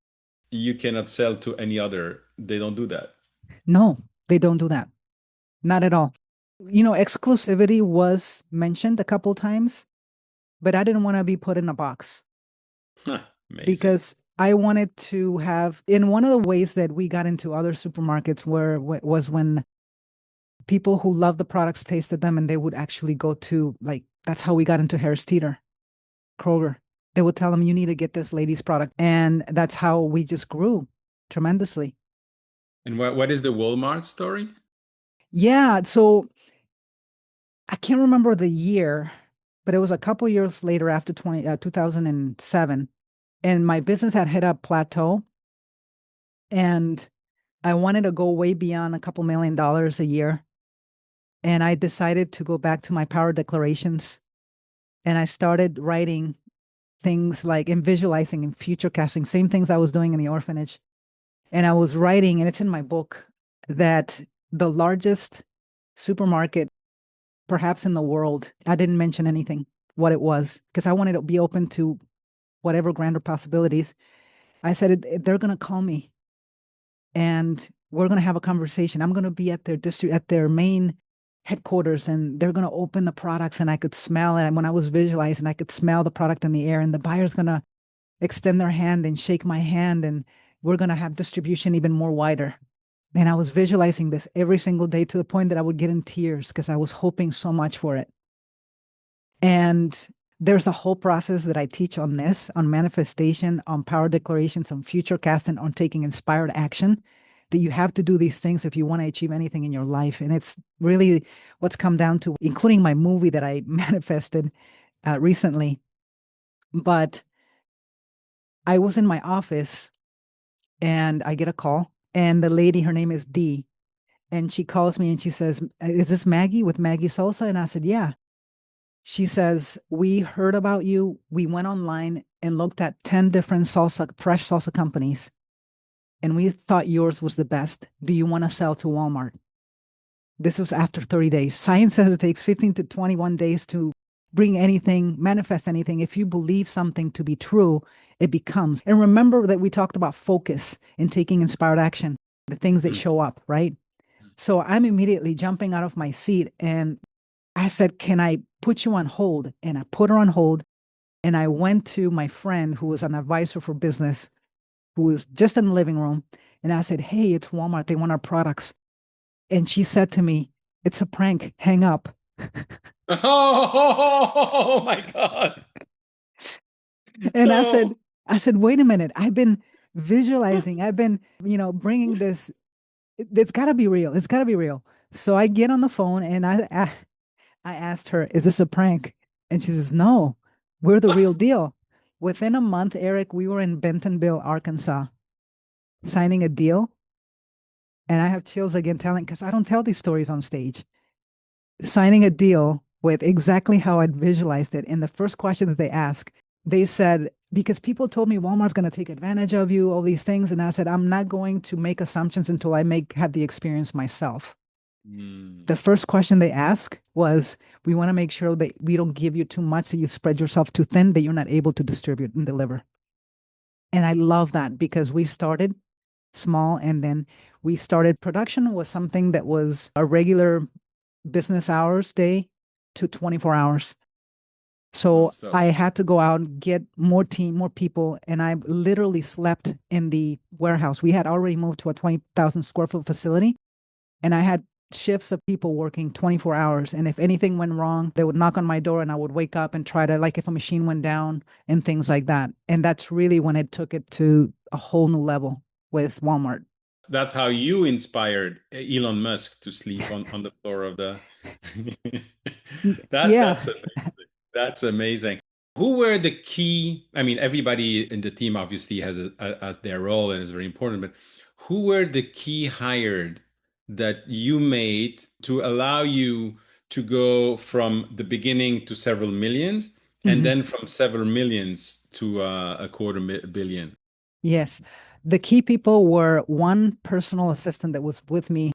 you cannot sell to any other. They don't do that. No, they don't do that. Not at all. Exclusivity was mentioned a couple times, but I didn't want to be put in a box Huh, amazing. because I wanted to have, in one of the ways that we got into other supermarkets where was when people who love the products tasted them and they would actually go to, like, that's how we got into Harris Teeter, Kroger. They would tell them, you need to get this lady's product. And that's how we just grew tremendously. And what is the Walmart story? Yeah, so I can't remember the year, but it was a couple years later after 2007. And my business had hit a plateau and I wanted to go way beyond a couple $1 million a year. And I decided to go back to my power declarations and I started writing things like and visualizing and future casting, same things I was doing in the orphanage. And I was writing, and it's in my book, that the largest supermarket perhaps in the world, I didn't mention anything what it was because I wanted to be open to whatever grander possibilities. I said, they're going to call me and we're going to have a conversation. I'm going to be at their district, at their main headquarters, and they're going to open the products and I could smell it. And when I was visualizing, I could smell the product in the air and the buyer's going to extend their hand and shake my hand and we're going to have distribution even more wider. And I was visualizing this every single day to the point that I would get in tears because I was hoping so much for it. And there's a whole process that I teach on this, on manifestation, on power declarations, on future casting, on taking inspired action, that you have to do these things if you want to achieve anything in your life. And it's really what's come down to, including my movie that I manifested recently. But I was in my office and I get a call, and the lady, her name is Dee, and she calls me and she says, "Is this Maggie with Magie Salsa?" And I said, "Yeah." She says, "We heard about you. We went online and looked at 10 different salsa, fresh salsa companies, and we thought yours was the best. Do you want to sell to Walmart?" This was after 30 days. Science says it takes 15 to 21 days to bring anything, manifest anything. If you believe something to be true, it becomes. And remember that we talked about focus and taking inspired action, the things that Mm. show up, right? So I'm immediately jumping out of my seat and I said, "Can I put you on hold?" And I put her on hold. And I went to my friend who was an advisor for business, who was just in the living room. And I said, "Hey, it's Walmart. They want our products." And she said to me, "It's a prank. Hang up." Oh, my God. And No. I said, "Wait a minute. I've been visualizing. I've been, bringing this. It's got to be real. It's got to be real." So I get on the phone and I asked her, "Is this a prank?" And she says, "No, we're the real deal." Within a month, Eric, we were in Bentonville, Arkansas, signing a deal. And I have chills again telling, because I don't tell these stories on stage. Signing a deal with exactly how I'd visualized it. And the first question that they asked, they said, because people told me Walmart's going to take advantage of you, all these things. And I said, I'm not going to make assumptions until have the experience myself. Mm. The first question they ask was, "We want to make sure that we don't give you too much, that you spread yourself too thin, that you're not able to distribute and deliver." And I love that because we started small and then we started production was something that was a regular business hours day to 24 hours. So Nonstop. I had to go out and get more team, more people. And I literally slept in the warehouse. We had already moved to a 20,000 square foot facility. And I had shifts of people working 24 hours. And if anything went wrong, they would knock on my door and I would wake up and try to, like, if a machine went down and things like that. And that's really when it took it to a whole new level with Walmart. That's how you inspired Elon Musk to sleep on the floor of the. Yeah. That's amazing. That's amazing. Who were the key? I mean, everybody in the team obviously has their role and is very important, but who were the key hired that you made to allow you to go from the beginning to several millions and Mhm. then from several millions to a quarter billion? Yes. The key people were one personal assistant that was with me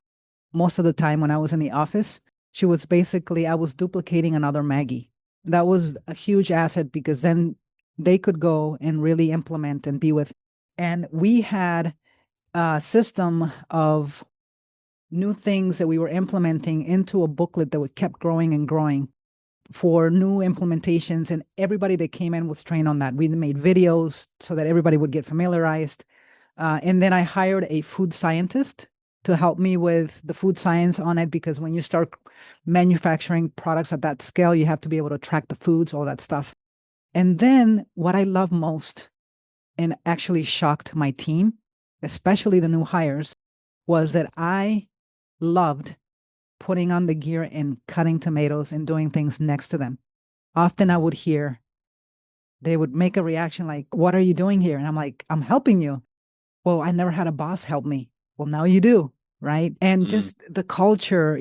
most of the time when I was in the office. She was basically, I was duplicating another Maggie. That was a huge asset because then they could go and really implement and be with. And we had a system of new things that we were implementing into a booklet that would kept growing and growing for new implementations. And everybody that came in was trained on that. We made videos so that everybody would get familiarized. And then I hired a food scientist to help me with the food science on it because when you start manufacturing products at that scale, you have to be able to track the foods, all that stuff. And then what I love most and actually shocked my team, especially the new hires, was that I loved putting on the gear and cutting tomatoes and doing things next to them. Often I would hear they would make a reaction like, "What are you doing here?" And I'm like, "I'm helping you." Well, I never had a boss help me. Well, now you do, right? And Mm, just the culture,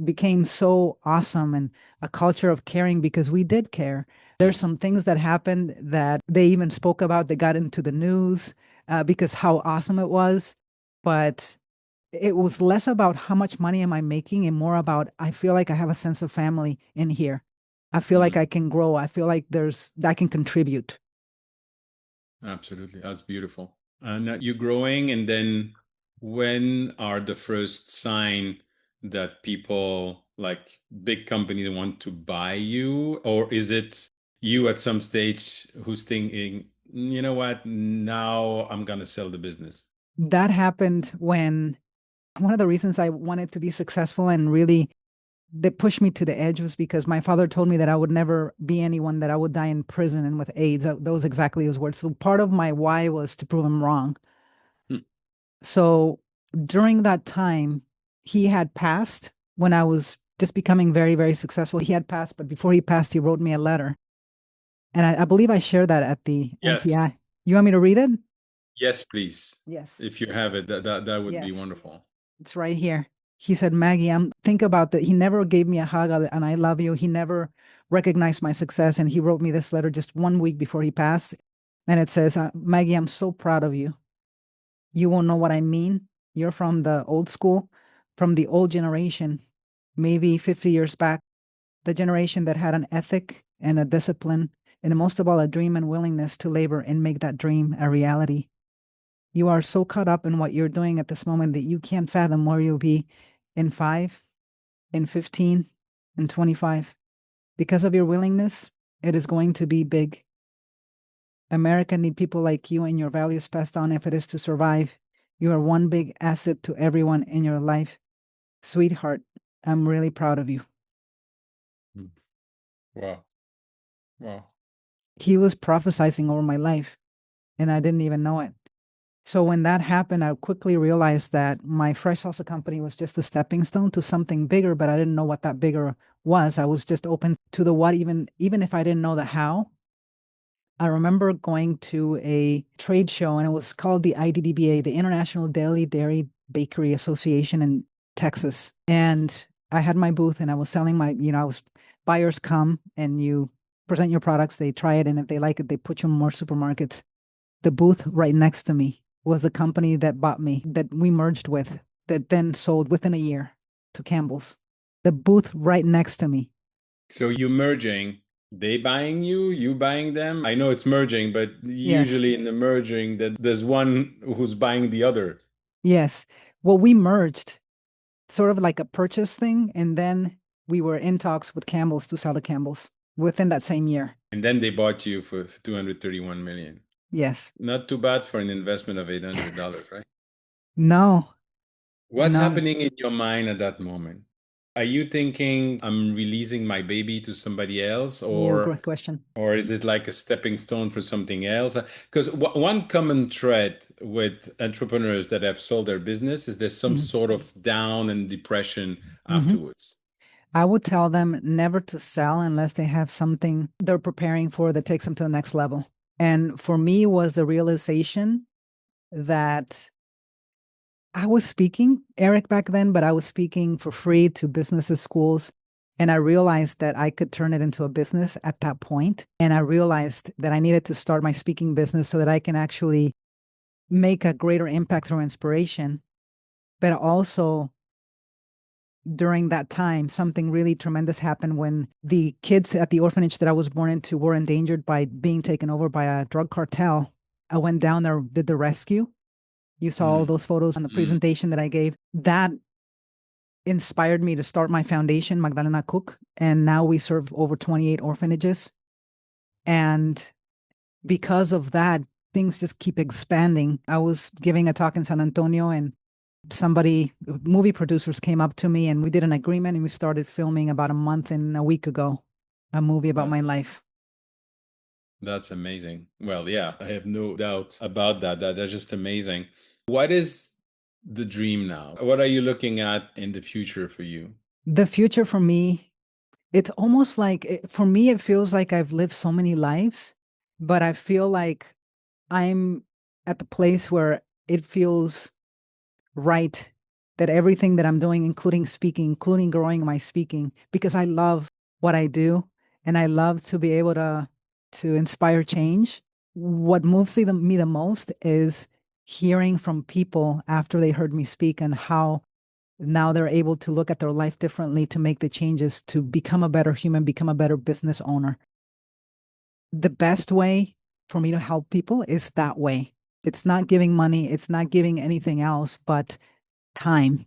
became so awesome, and a culture of caring because we did care. There's mm, some things that happened that they even spoke about that got into the news because how awesome it was. But it was less about how much money am I making and more about I feel like I have a sense of family in here. I feel like mm. I can grow. I feel like I can contribute. Absolutely. That's beautiful. And you're growing, and then when are the first sign that people like big companies want to buy you? Or is it you at some stage who's thinking, you know what, now I'm gonna sell the business? That happened when one of the reasons I wanted to be successful and really that pushed me to the edge was because my father told me that I would never be anyone, that I would die in prison and with AIDS. Those exactly his words. So part of my why was to prove him wrong. Hmm. So during that time, he had passed when I was just becoming very, very successful. He had passed, but before he passed, he wrote me a letter. And I believe I shared that at the Yes. MTI. You want me to read it? Yes, please. Yes. If you have it, that would be Yes. wonderful. It's right here. He said, Maggie, think about that. He never gave me a hug and I love you. He never recognized my success. And he wrote me this letter just 1 week before he passed. And it says, Maggie, I'm so proud of you. You won't know what I mean. You're from the old school, from the old generation, maybe 50 years back, the generation that had an ethic and a discipline, and most of all, a dream and willingness to labor and make that dream a reality. You are so caught up in what you're doing at this moment that you can't fathom where you'll be in 5, in 15, in 25. Because of your willingness, it is going to be big. America need people like you and your values passed on if it is to survive. You are one big asset to everyone in your life. Sweetheart, I'm really proud of you. Hmm. Wow. Wow. He was prophesizing over my life, and I didn't even know it. So when that happened, I quickly realized that my fresh salsa company was just a stepping stone to something bigger, but I didn't know what that bigger was. I was just open to the what, even if I didn't know the how. I remember going to a trade show and it was called the IDDBA, the International Dairy Bakery Association in Texas. And I had my booth and I was selling buyers come and you present your products, they try it, and if they like it, they put you in more supermarkets. The booth right next to me was a company that bought me, that we merged with, that then sold within a year to Campbell's. The booth right next to me. So you merging, they buying you, you buying them. I know it's merging, but Yes. usually in the merging, that there's one who's buying the other, Yes. Well, we merged sort of like a purchase thing. And then we were in talks with Campbell's to sell to Campbell's within that same year. and then they bought you for 231 million. Yes. Not too bad for an investment of $800, right? No, What's no. happening in your mind at that moment? Are you thinking I'm releasing my baby to somebody else, Oh, or great question. or is it like a stepping stone for something else? Because one common thread with entrepreneurs that have sold their business is there's some Mm-hmm. sort of down and depression Mm-hmm. afterwards. I would tell them never to sell unless they have something they're preparing for that takes them to the next level. And for me was the realization that I was speaking, Eric, back then, but I was speaking for free to businesses, schools. And I realized that I could turn it into a business at that point. And I realized that I needed to start my speaking business so that I can actually make a greater impact through inspiration. But also during that time, something really tremendous happened when the kids at the orphanage that I was born into were endangered by being taken over by a drug cartel. I went down there, did the rescue. You saw all Mm, those photos on the mm. presentation that I gave. That inspired me to start my foundation, Magdalena Cook. And now we serve over 28 orphanages. And because of that, things just keep expanding. I was giving a talk in San Antonio and movie producers came up to me and we did an agreement and we started filming about a month and a week ago, a movie about Wow, my life. that's amazing. Well, yeah, I have no doubt about that. That's just amazing. What is the dream now? What are you looking at in the future for you? The future for me, it's almost like for me, it feels like I've lived so many lives, but I feel like I'm at the place where it feels right that everything that I'm doing, including speaking, including growing my speaking, because I love what I do and I love to be able to inspire change. What moves me the most is hearing from people after they heard me speak and how now they're able to look at their life differently to make the changes to become a better human, become a better business owner. The best way for me to help people is that way. It's not giving money, it's not giving anything else but time.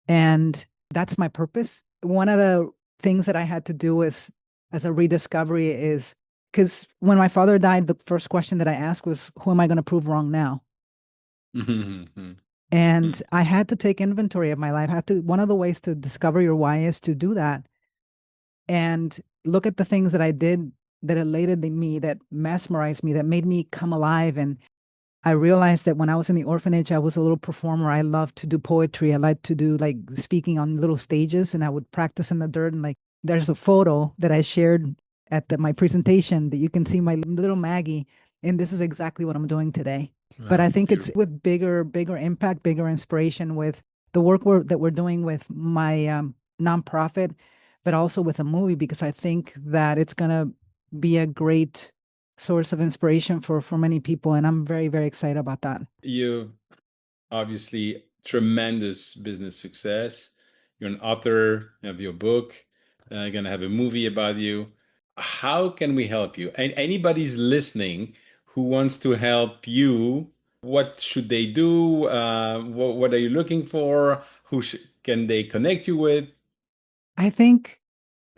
And that's my purpose. One of the things that I had to do is as a rediscovery is because when my father died, the first question that I asked was, who am I going to prove wrong now? And I had to take inventory of my life. I had to, one of the ways to discover your why is to do that and look at the things that I did that elated me, that mesmerized me, that made me come alive. And I realized that when I was in the orphanage, I was a little performer. I loved to do poetry. I liked to do like speaking on little stages, and I would practice in the dirt. And like, there's a photo that I shared at my presentation that you can see my little Maggie. And this is exactly what I'm doing today. But Wow, I think it's beautiful. with bigger impact, bigger inspiration with the work that we're doing with my nonprofit, but also with a movie, because I think that it's going to be a great source of inspiration for many people, and I'm very very excited about that. You obviously tremendous business success. You're an author of your book. Gonna have a movie about you. How can we help you? And anybody's listening who wants to help you, what should they do? What are you looking for? Can they connect you with? I think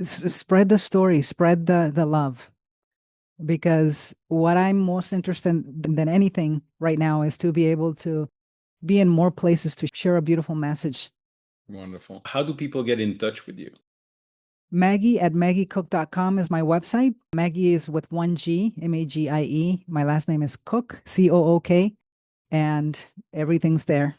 spread the story, spread the love, because what I'm most interested in than anything right now is to be able to be in more places to share a beautiful message. Wonderful. How do people get in touch with you? Maggie at MaggieCook.com is my website. Maggie is with one G, Magie. My last name is Cook, Cook, and everything's there.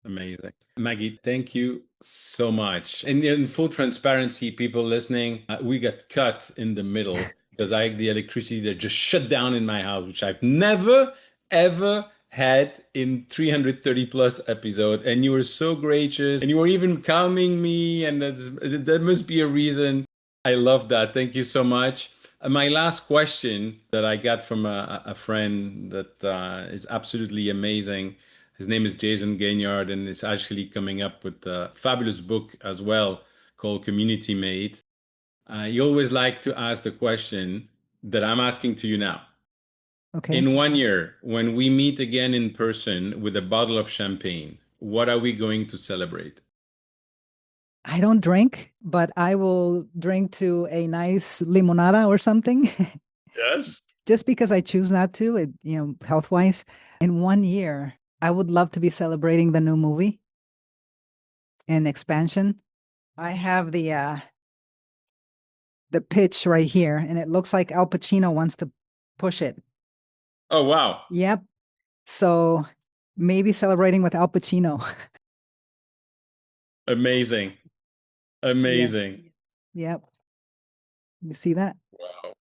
Amazing. Maggie, thank you so much. And in full transparency, people listening, we got cut in the middle because I the electricity that just shut down in my house, which I've never ever had in 330 plus episode. And you were so gracious and you were even calming me. And that must be a reason. I love that. Thank you so much. My last question that I got from a friend that is absolutely amazing. His name is Jason Gaignard, and is actually coming up with a fabulous book as well called Community Made. You always like to ask the question that I'm asking to you now. Okay. In 1 year, when we meet again in person with a bottle of champagne, what are we going to celebrate? I don't drink, but I will drink to a nice limonada or something. Yes. Just because I choose not to, health wise. In 1 year, I would love to be celebrating the new movie and expansion. I have the pitch right here, and it looks like Al Pacino wants to push it. Oh, wow. Yep. So maybe celebrating with Al Pacino. Amazing. Yes. Amazing. Yep. You see that? Wow.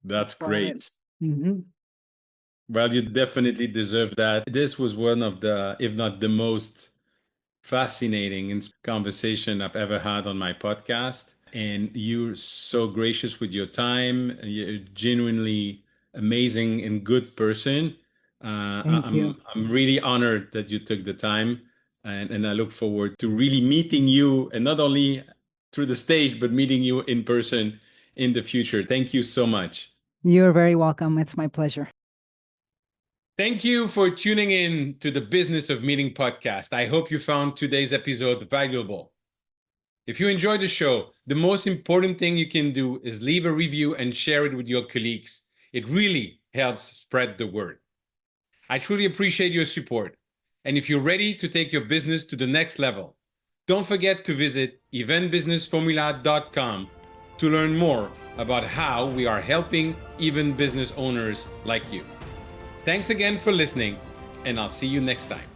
That's That's part of it. great. Hmm. Well, you definitely deserve that. This was one of the, if not the most fascinating conversation I've ever had on my podcast. And you're so gracious with your time. You're genuinely amazing and good person. Thank you. I'm really honored that you took the time, and I look forward to really meeting you, and not only through the stage, but meeting you in person in the future. Thank you so much. You're very welcome. It's my pleasure. Thank you for tuning in to the Business of Meeting podcast. I hope you found today's episode valuable. If you enjoyed the show, the most important thing you can do is leave a review and share it with your colleagues. It really helps spread the word. I truly appreciate your support. And if you're ready to take your business to the next level, don't forget to visit eventbusinessformula.com to learn more about how we are helping even business owners like you. Thanks again for listening, and I'll see you next time.